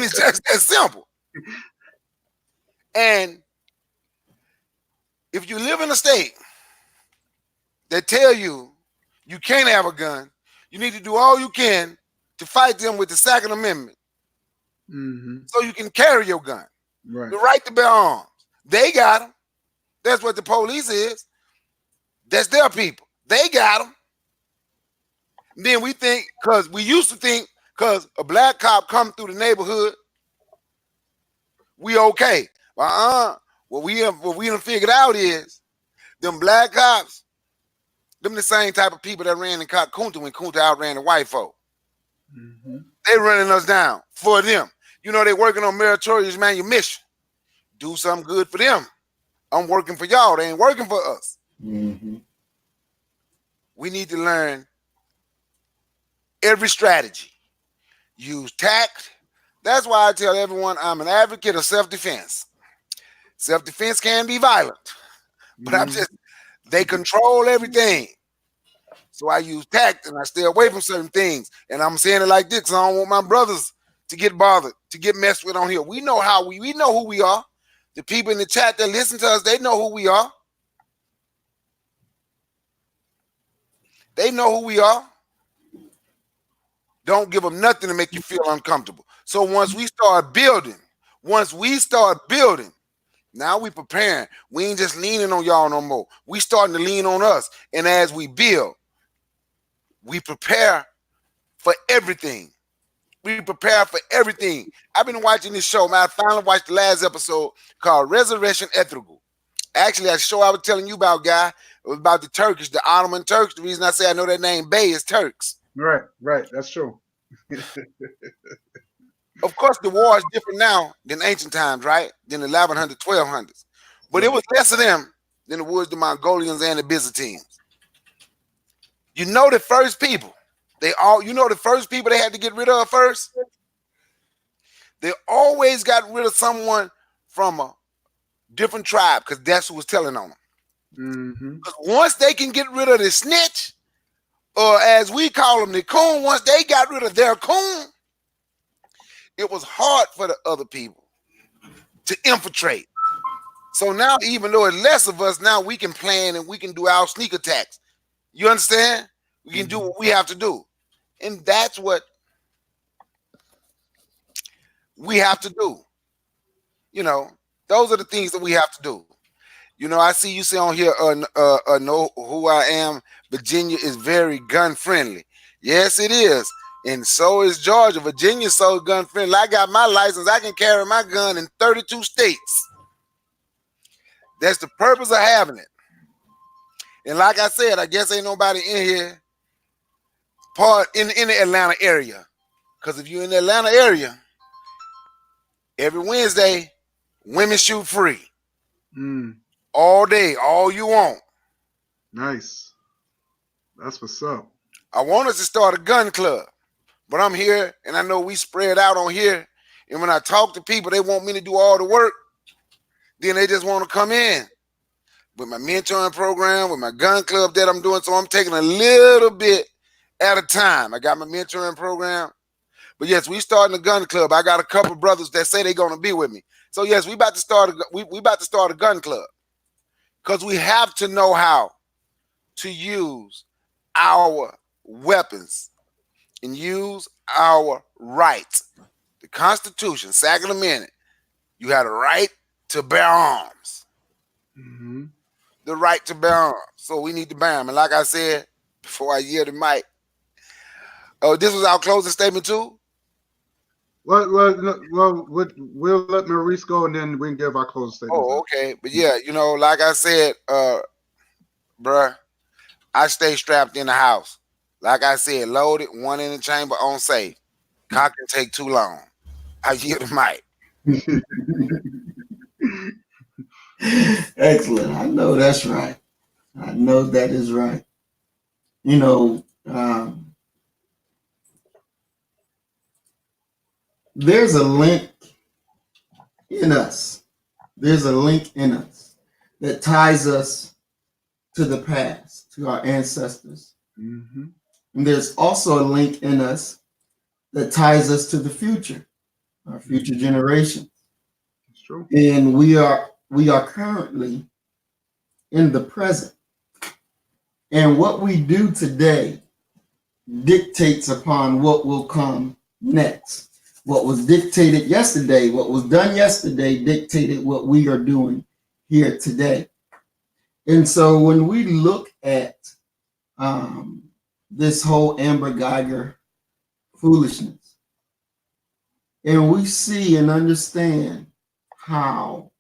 it's just that simple. And if you live in a state that tell you you can't have a gun, you need to do all you can to fight them with the Second Amendment so you can carry your gun. Right. The right to bear arms. They got them. That's what the police is. That's their people. They got them. Then we think, because we used to think, because a black cop come through the neighborhood, we okay. What we done figured out is them black cops, them the same type of people that ran and caught Kunta when Kunta outran the white folk. They running us down for them. You know, they working on meritorious manumission. Do something good for them. I'm working for y'all. They ain't working for us. We need to learn every strategy. Use tact. That's why I tell everyone I'm an advocate of self-defense. Self-defense can be violent, but they control everything. So I use tact and I stay away from certain things. And I'm saying it like this because I don't want my brothers to get bothered, to get messed with on here. We know we know who we are. The people in the chat that listen to us, they know who we are. They know who we are. Don't give them nothing to make you feel uncomfortable. So once we start building, now we preparing. We ain't just leaning on y'all no more. We starting to lean on us. And as we build, we prepare for everything. We prepare for everything. I've been watching this show, man. I finally watched the last episode called Resurrection Ethical. Actually, that show I was telling you about, Guy, it was about the Turkish, the Ottoman Turks. The reason I say I know that name Bey is Turks. Right. That's true. Of course, the war is different now than ancient times, right? Than the 1100s, 1200s. But it was less of them than it was the Mongolians and the Byzantines. You know the first people, they had to get rid of first? They always got rid of someone from a different tribe because that's who was telling on them. Once they can get rid of the snitch, or as we call them, the coon, once they got rid of their coon, it was hard for the other people to infiltrate. So now, even though it's less of us, now we can plan and we can do our sneak attacks. You understand? We can do what we have to do. And that's what we have to do. You know, those are the things that we have to do. You know, I see you say on here, know who I am. Virginia is very gun friendly. Yes, it is. And so is Georgia. Virginia's so gun friendly. I got my license. I can carry my gun in 32 states. That's the purpose of having it. And like I said, I guess ain't nobody in here in the Atlanta area. Because if you're in the Atlanta area, every Wednesday, women shoot free. All day, all you want. Nice. That's what's up. I want us to start a gun club. But I'm here, and I know we spread out on here. And when I talk to people, they want me to do all the work. Then they just want to come in with my mentoring program, with my gun club that I'm doing. So I'm taking a little bit at a time. I got my mentoring program. But yes, we starting a gun club. I got a couple brothers that say they're going to be with me. So yes, we about to start a gun club. Because we have to know how to use our weapons and use our rights. The Constitution, Second Amendment, you have a right to bear arms. The right to bear arms. So we need to bear them. And like I said, before I yield the mic, this was our closing statement too? Well, we'll let Maurice go and then we can give our closing statement. Oh, okay. But yeah, you know, like I said, bruh, I stay strapped in the house. Like I said, loaded, one in the chamber, on safe. Cock can take too long. I yield the mic. Excellent. I know that's right. I know that is right. You know, there's a link in us. There's a link in us that ties us to the past, to our ancestors. And there's also a link in us that ties us to the future, our future generations. true. And we are currently in the present. And what we do today dictates upon what will come next. What was dictated yesterday, what was done yesterday dictated what we are doing here today. And so when we look at this whole Amber Guyger foolishness, and we see and understand how,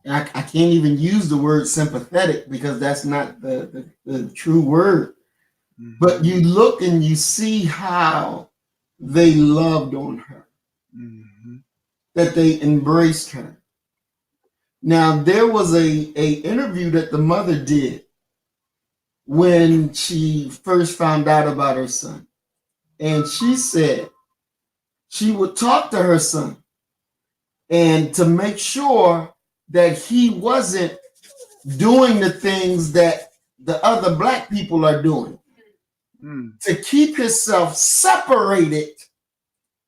I can't even use the word sympathetic because that's not the true word. Mm-hmm. But you look and you see how they loved on her, mm-hmm. that they embraced her. Now, there was a interview that the mother did when she first found out about her son. And she said she would talk to her son and to make sure that he wasn't doing the things that the other Black people are doing, to keep himself separated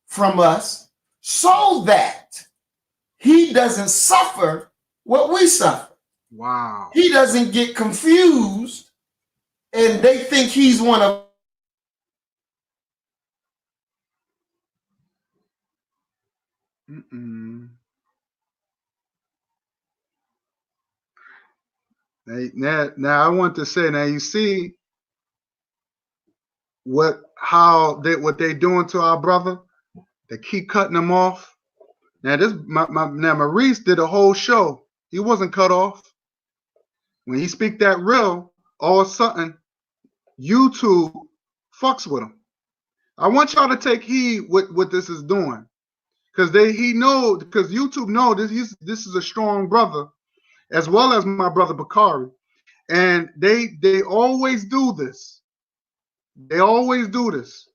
from us so that he doesn't suffer what we suffer. Wow. He doesn't get confused and they think he's one of Now I want to say, now you see what they doing to our brother. They keep cutting him off. Now now Maurice did a whole show. He wasn't cut off. When he speak that real, all of a sudden YouTube fucks with him. I want y'all to take heed what this is doing, because YouTube know this is a strong brother, as well as my brother Bakari. And they always do this. They always do this.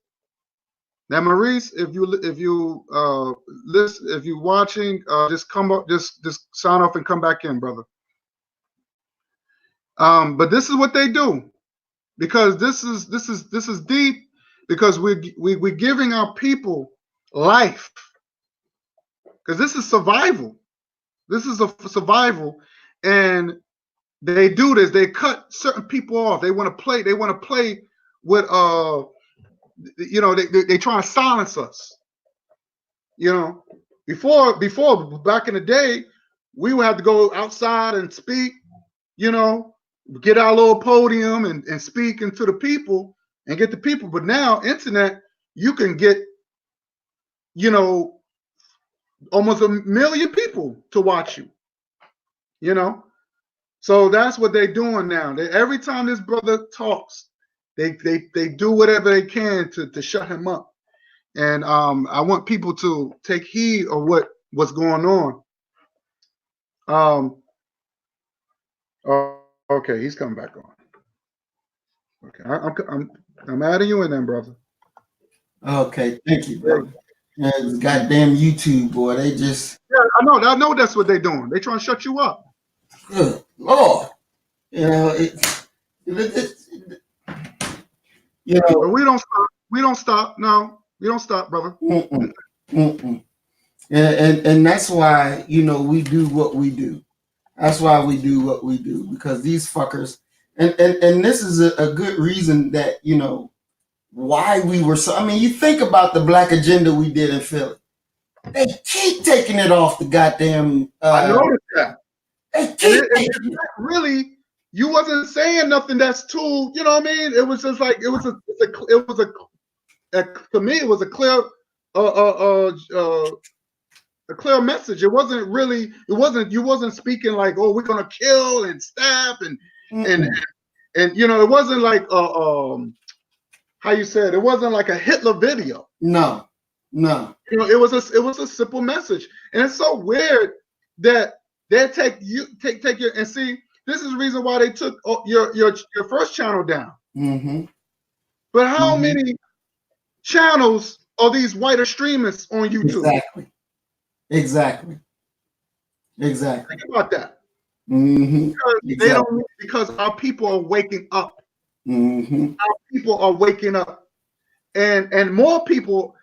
Now, Maurice, if you listen, if you're watching, just come up, just sign off and come back in, brother. But this is what they do, because this is deep, because we're giving our people life, because this is survival. This is a survival, and they do this. They cut certain people off. They want to play. They want to play with they try to silence us. Before back in the day, we would have to go outside and speak. Get our little podium and speak into the people and get the people. But now, internet, you can get almost 1 million people to watch you. So that's what they're doing now. Every time this brother talks, they do whatever they can to shut him up. And I want people to take heed of what's going on. Okay, he's coming back on. Okay, I'm adding you in then, brother. Okay, thank you, brother. Yeah, this goddamn YouTube, boy, they just. Yeah, I know that's what they're doing. They trying to shut you up. Good Lord. But we don't stop. We don't stop. No, we don't stop, brother. And that's why, we do what we do. That's why we do what we do, because these fuckers, and this is a good reason that, why we were so, you think about the Black Agenda we did in Philly. They keep taking it off the goddamn. I noticed that. They keep really, you wasn't saying nothing that's too, It was just like, to me, it was a clear, a clear message. It wasn't really, you wasn't speaking like, oh, we're gonna kill and stab and it wasn't like how you said, it wasn't like a Hitler video. No. It was a simple message. And it's so weird that they take your, and see, this is the reason why they took your first channel down. Mm-hmm. But how many channels are these white extremists on YouTube? Exactly. Think about that. Mm-hmm. Because our people are waking up. Mm-hmm. Our people are waking up, and more people,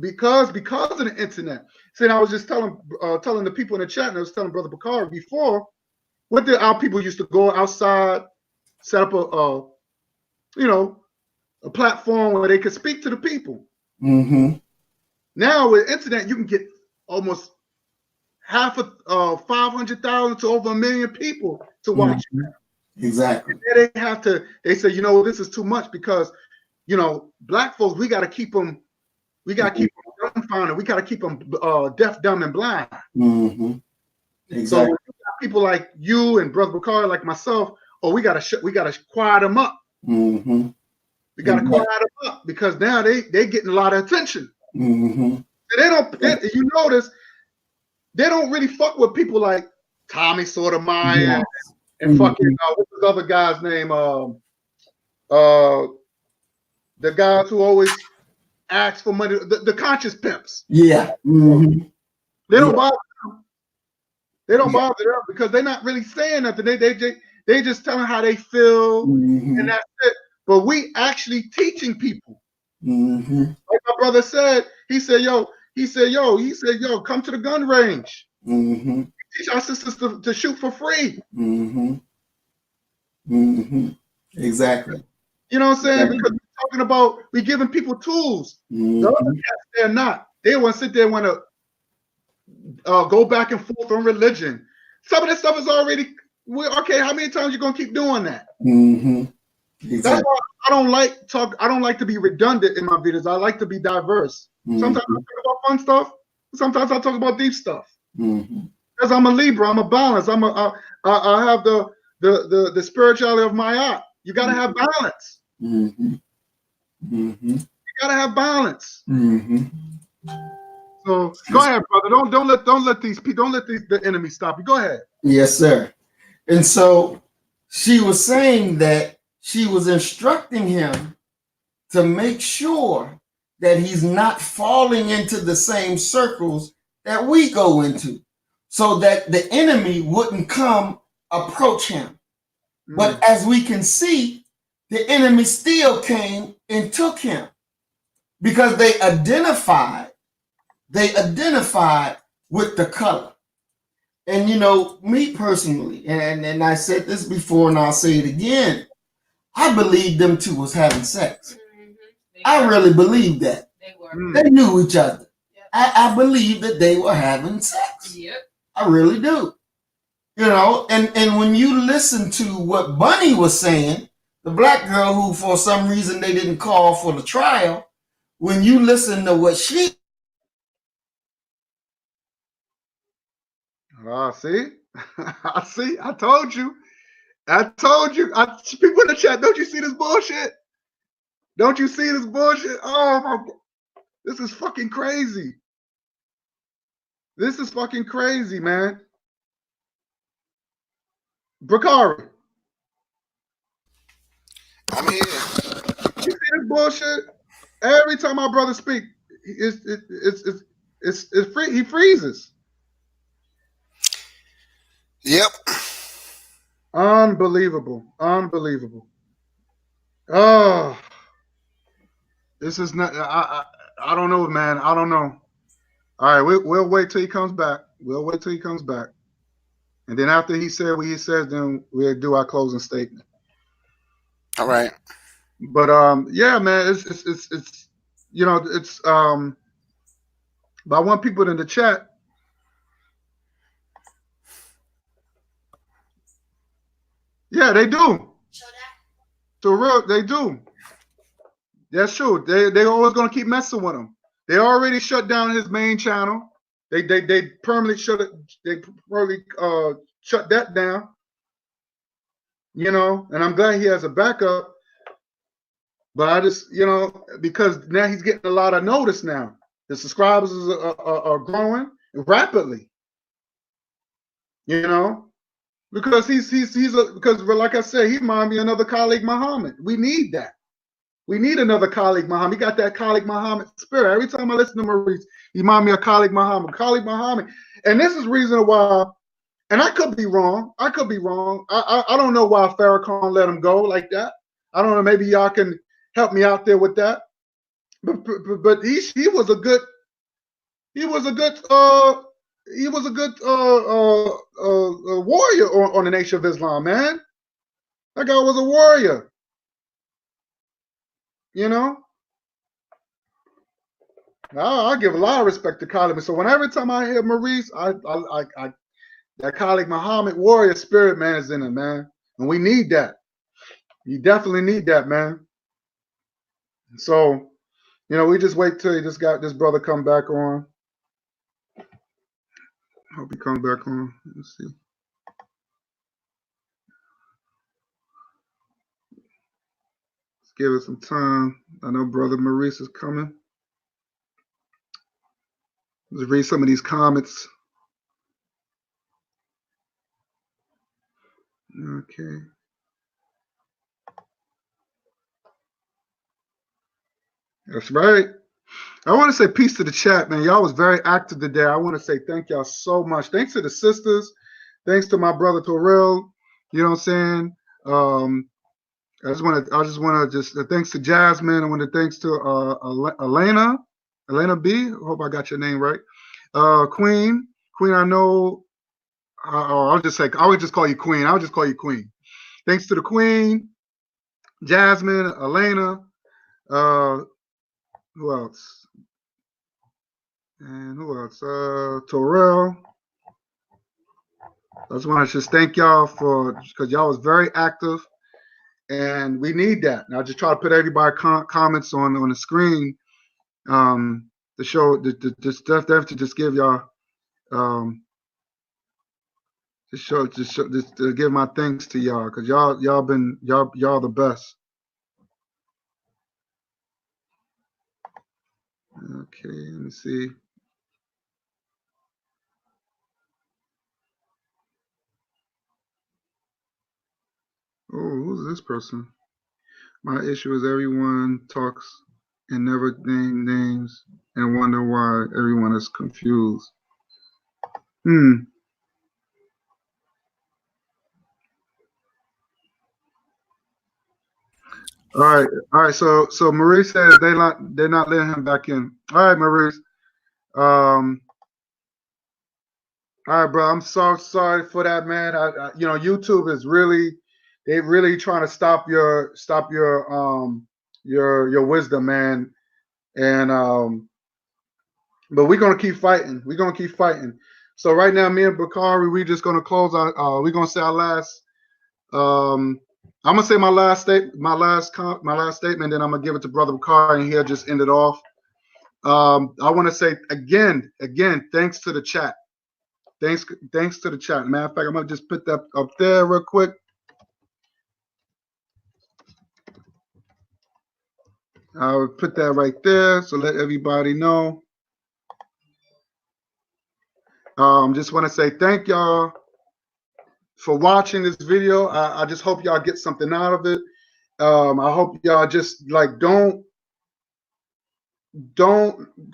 because of the internet. See, I was just telling the people in the chat, and I was telling Brother Bakari before, what did our people used to go outside, set up a platform where they could speak to the people. Now with internet, you can get almost half of 500,000 to over 1 million people to watch. Exactly. And they say, this is too much because, black folks, we got to keep them. We got to keep them dumbfounded. We got to keep them deaf, dumb, and blind. Exactly. So when you got people like you and Brother Bakari, like myself, we got to quiet them up. We got to quiet them up because now they getting a lot of attention. And you notice they don't really fuck with people like Tommy Sotomayor and fucking what's the other guy's name? The guys who always ask for money, the conscious pimps. Yeah. They don't bother them. They don't bother them because they're not really saying nothing. They just telling how they feel, and that's it. But we actually teaching people. Like my brother said, he said, yo, come to the gun range. Teach our sisters to shoot for free. Exactly. You know what I'm saying? Because we're talking about we giving people tools. The other cats, they're not. They want to sit there and want to go back and forth on religion. Some of this stuff is already okay. How many times you gonna keep doing that? Exactly. That's why I don't like to be redundant in my videos. I like to be diverse. Sometimes I talk about fun stuff. Sometimes I talk about deep stuff. Because I'm a Libra. I'm a balance. I have the spirituality of my art. You gotta have balance. You gotta have balance. So go ahead, brother. Don't let the enemy stop you. Go ahead. Yes, sir. And so she was saying that she was instructing him to make sure that he's not falling into the same circles that we go into, so that the enemy wouldn't come approach him. But as we can see, the enemy still came and took him because they identified with the color. And me personally, and I said this before and I'll say it again, I believe them two was having sex. I really believe that. They knew each other. I believe that they were having sex. I really do. And when you listen to what Bunny was saying, the black girl who for some reason they didn't call for the trial, when you listen to what she see? I told you. People in the chat, don't you see this bullshit? Don't you see this bullshit? Oh my God. This is fucking crazy. This is fucking crazy, man. Bakari. I'm here. You see this bullshit? Every time my brother speak, it's free. He freezes. Yep. Unbelievable. Oh, this is not. I don't know, man. I don't know. All right, we'll wait till he comes back. And then after he said what he says, then we'll do our closing statement. All right. But yeah, man, it's but I want people in the chat. Yeah, they do. So real, they do. That's true. They always gonna keep messing with him. They already shut down his main channel. They permanently shut it. They permanently shut that down. And I'm glad he has a backup. But I just, because now he's getting a lot of notice now. The subscribers are growing rapidly. Because because like I said, he reminds me of another colleague Muhammad. We need that. We need another colleague Muhammad. He got that colleague Muhammad spirit. Every time I listen to Maurice, he reminds me of colleague Muhammad. And this is the reason why, and I could be wrong. I don't know why Farrakhan let him go like that. I don't know. Maybe y'all can help me out there with that. But he was a good He was a good warrior on the Nation of Islam, man. That guy was a warrior. You know, I give a lot of respect to Khalid. So whenever time I hear Maurice, that Khalid Muhammad warrior spirit, man, is in him, man, and we need that. You definitely need that, man. So, you know, we just wait till he just got this brother come back on. Hope he comes back on. Let's see. Let's give it some time. I know brother Maurice is coming. Let's read some of these comments. Okay. That's right. I want to say peace to the chat, man. Y'all was very active today. I want to say thank y'all so much. Thanks to the sisters. Thanks to my brother Terrell. You know what I'm saying? I just want to thanks to Jasmine. I want to thanks to Elena B. Hope I got your name right. Queen. I know. I would just call you Queen. I'll just call you Queen. Thanks to the Queen, Jasmine, Elena. Who else? And who else? Terrell. I just want to just thank y'all because y'all was very active, and we need that. And I just try to put everybody comments on the screen to show to just give y'all to give my thanks to y'all because y'all the best. Okay, let me see. Oh, who's this person? My issue is everyone talks and never name names and wonder why everyone is confused. All right. So Maurice says they're not letting him back in. All right, Maurice. All right, bro. I'm so sorry for that, man. YouTube is they really trying to stop your wisdom, man. And but we're gonna keep fighting. We're gonna keep fighting. So right now, me and Bakari, we just gonna close our. We're gonna say our last. I'm gonna say my last statement. Then I'm gonna give it to Brother Bakari, and he'll just end it off. I want to say again, thanks to the chat. Thanks to the chat. Matter of fact, I'm gonna just put that up there real quick. I'll put that right there, so let everybody know. Just want to say thank y'all for watching this video. I just hope y'all get something out of it. I hope y'all just like don't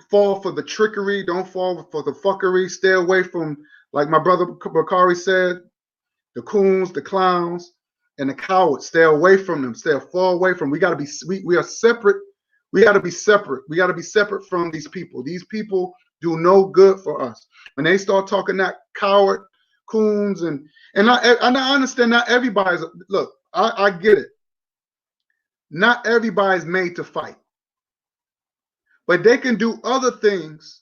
fall for the trickery. Don't fall for the fuckery. Stay away from, like my brother Bakari said, the coons, the clowns, and the cowards. Stay away from them. Stay far away from them. We gotta be. We are separate. We gotta be separate. We gotta be separate from these people. These people do no good for us. When they start talking that coward, coons, and I understand not everybody's. Look, I get it. Not everybody's made to fight, but they can do other things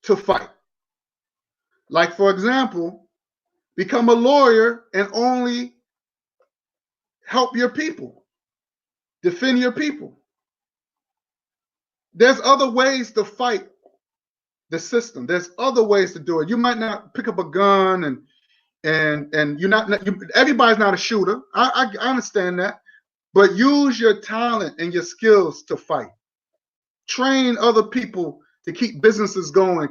to fight. Like, for example, become a lawyer and only help your people, defend your people. There's other ways to fight the system. There's other ways to do it. You might not pick up a gun and you're not everybody's not a shooter. I understand that, but use your talent and your skills to fight. Train other people to keep businesses going.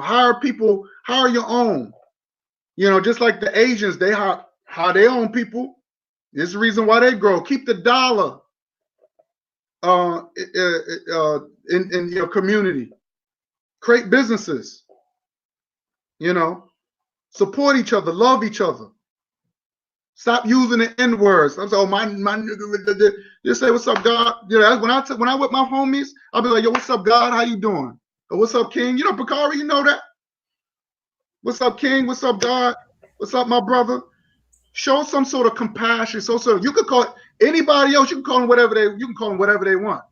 Hire people. Hire your own. Just like the Asians, they hire their own people. This is the reason why they grow. Keep the dollar in your community. Create businesses. Support each other. Love each other. Stop using the N words. I'm saying, oh my nigga. Just say what's up, God. You know, when I with my homies, I'll be like, yo, what's up, God? How you doing? Or what's up, King? You know, Bakari, you know that. What's up, King? What's up, God? What's up, my brother? Show some sort of compassion. So you could call anybody else. You can call them whatever they want.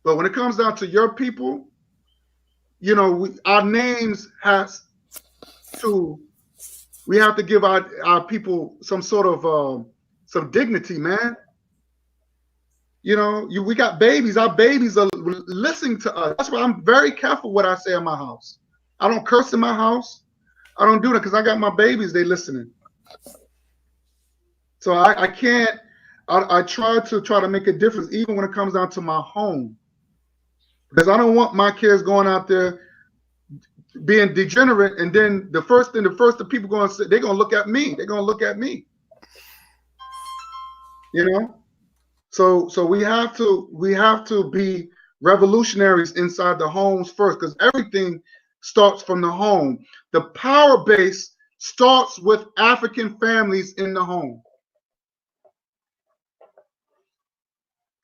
But when it comes down to your people, you know, our names we have to give our people some sort of some dignity, man. You know, we got babies. Our babies are listening to us. That's why I'm very careful what I say in my house. I don't curse in my house. I don't do that because I got my babies. They listening. So I can't. I try to make a difference even when it comes down to my home, because I don't want my kids going out there being degenerate, and then the first the people going to say, they're going to look at me. They're going to look at me. You know. So we have to be revolutionaries inside the homes first, because everything starts from the home. The power base starts with African families in the home.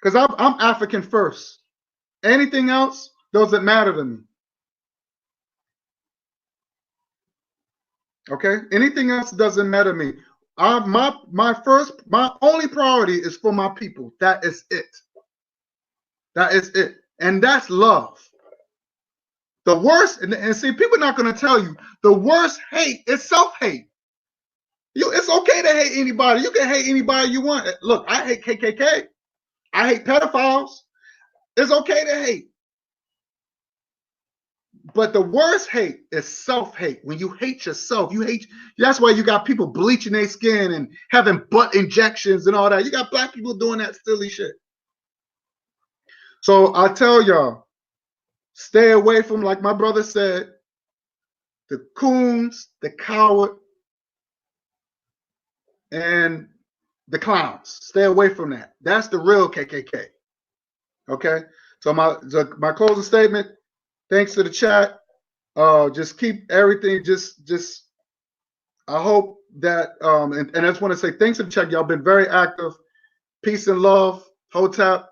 Because I'm African first. Anything else doesn't matter to me. Okay? Anything else doesn't matter to me. My only priority is for my people. That is it. That is it. And that's love. The worst, and see, people are not going to tell you, the worst hate is self-hate. It's okay to hate anybody. You can hate anybody you want. Look, I hate KKK. I hate pedophiles. It's okay to hate. But the worst hate is self-hate. When you hate yourself, that's why you got people bleaching their skin and having butt injections and all that. You got black people doing that silly shit. So I tell y'all, stay away from, like my brother said, the coons, the coward, and the clowns. Stay away from that. That's the real KKK. Okay? So my closing statement, thanks to the chat. Just keep everything, just I hope that and I just want to say thanks to the chat. Y'all been very active. Peace and love, Hotep.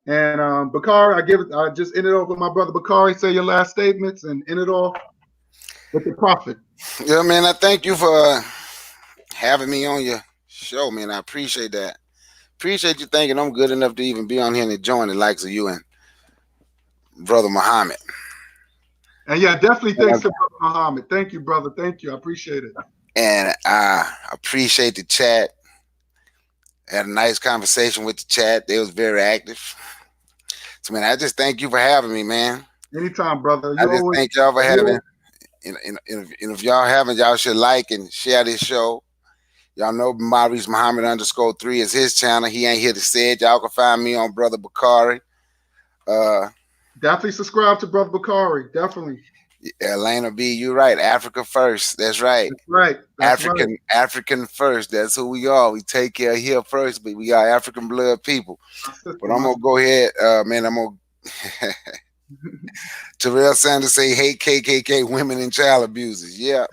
And Bakari, I just end it off with my brother Bakari. Say your last statements and end it off with the prophet. Yeah, man, I thank you for having me on your show, man. I appreciate that. Appreciate you thinking I'm good enough to even be on here and join the likes of you and Brother Muhammad. And yeah, definitely thanks to Brother Muhammad. Thank you, brother. Thank you. I appreciate it. And I appreciate the chat. Had a nice conversation with the chat. They was very active. So, man, I just thank you for having me, man. Anytime, brother. I just thank y'all for having. And if y'all haven't, y'all should like and share this show. Y'all know Maurice Muhammad _3 is his channel. He ain't here to say it. Y'all can find me on Brother Bakari. Definitely subscribe to Brother Bakari. Definitely. Elena B, you're right. Africa first. That's right. That's right. That's African first. That's who we are. We take care here first, but we are African blood people. But I'm gonna go ahead, man. I'm gonna Terrell Sanders say hate KKK women and child abusers. Yeah.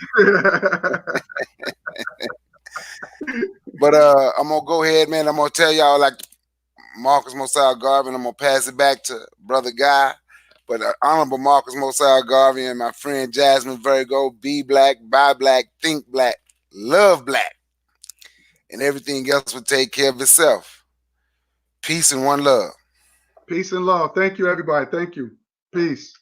But I'm gonna go ahead, man. I'm gonna tell y'all like Marcus Mosiah Garvey. I'm gonna pass it back to Brother Guy. But Honorable Marcus Mosiah Garvey and my friend Jasmine Virgo, be black, buy black, think black, love black, and everything else will take care of itself. Peace and one love. Peace and love. Thank you, everybody. Thank you. Peace.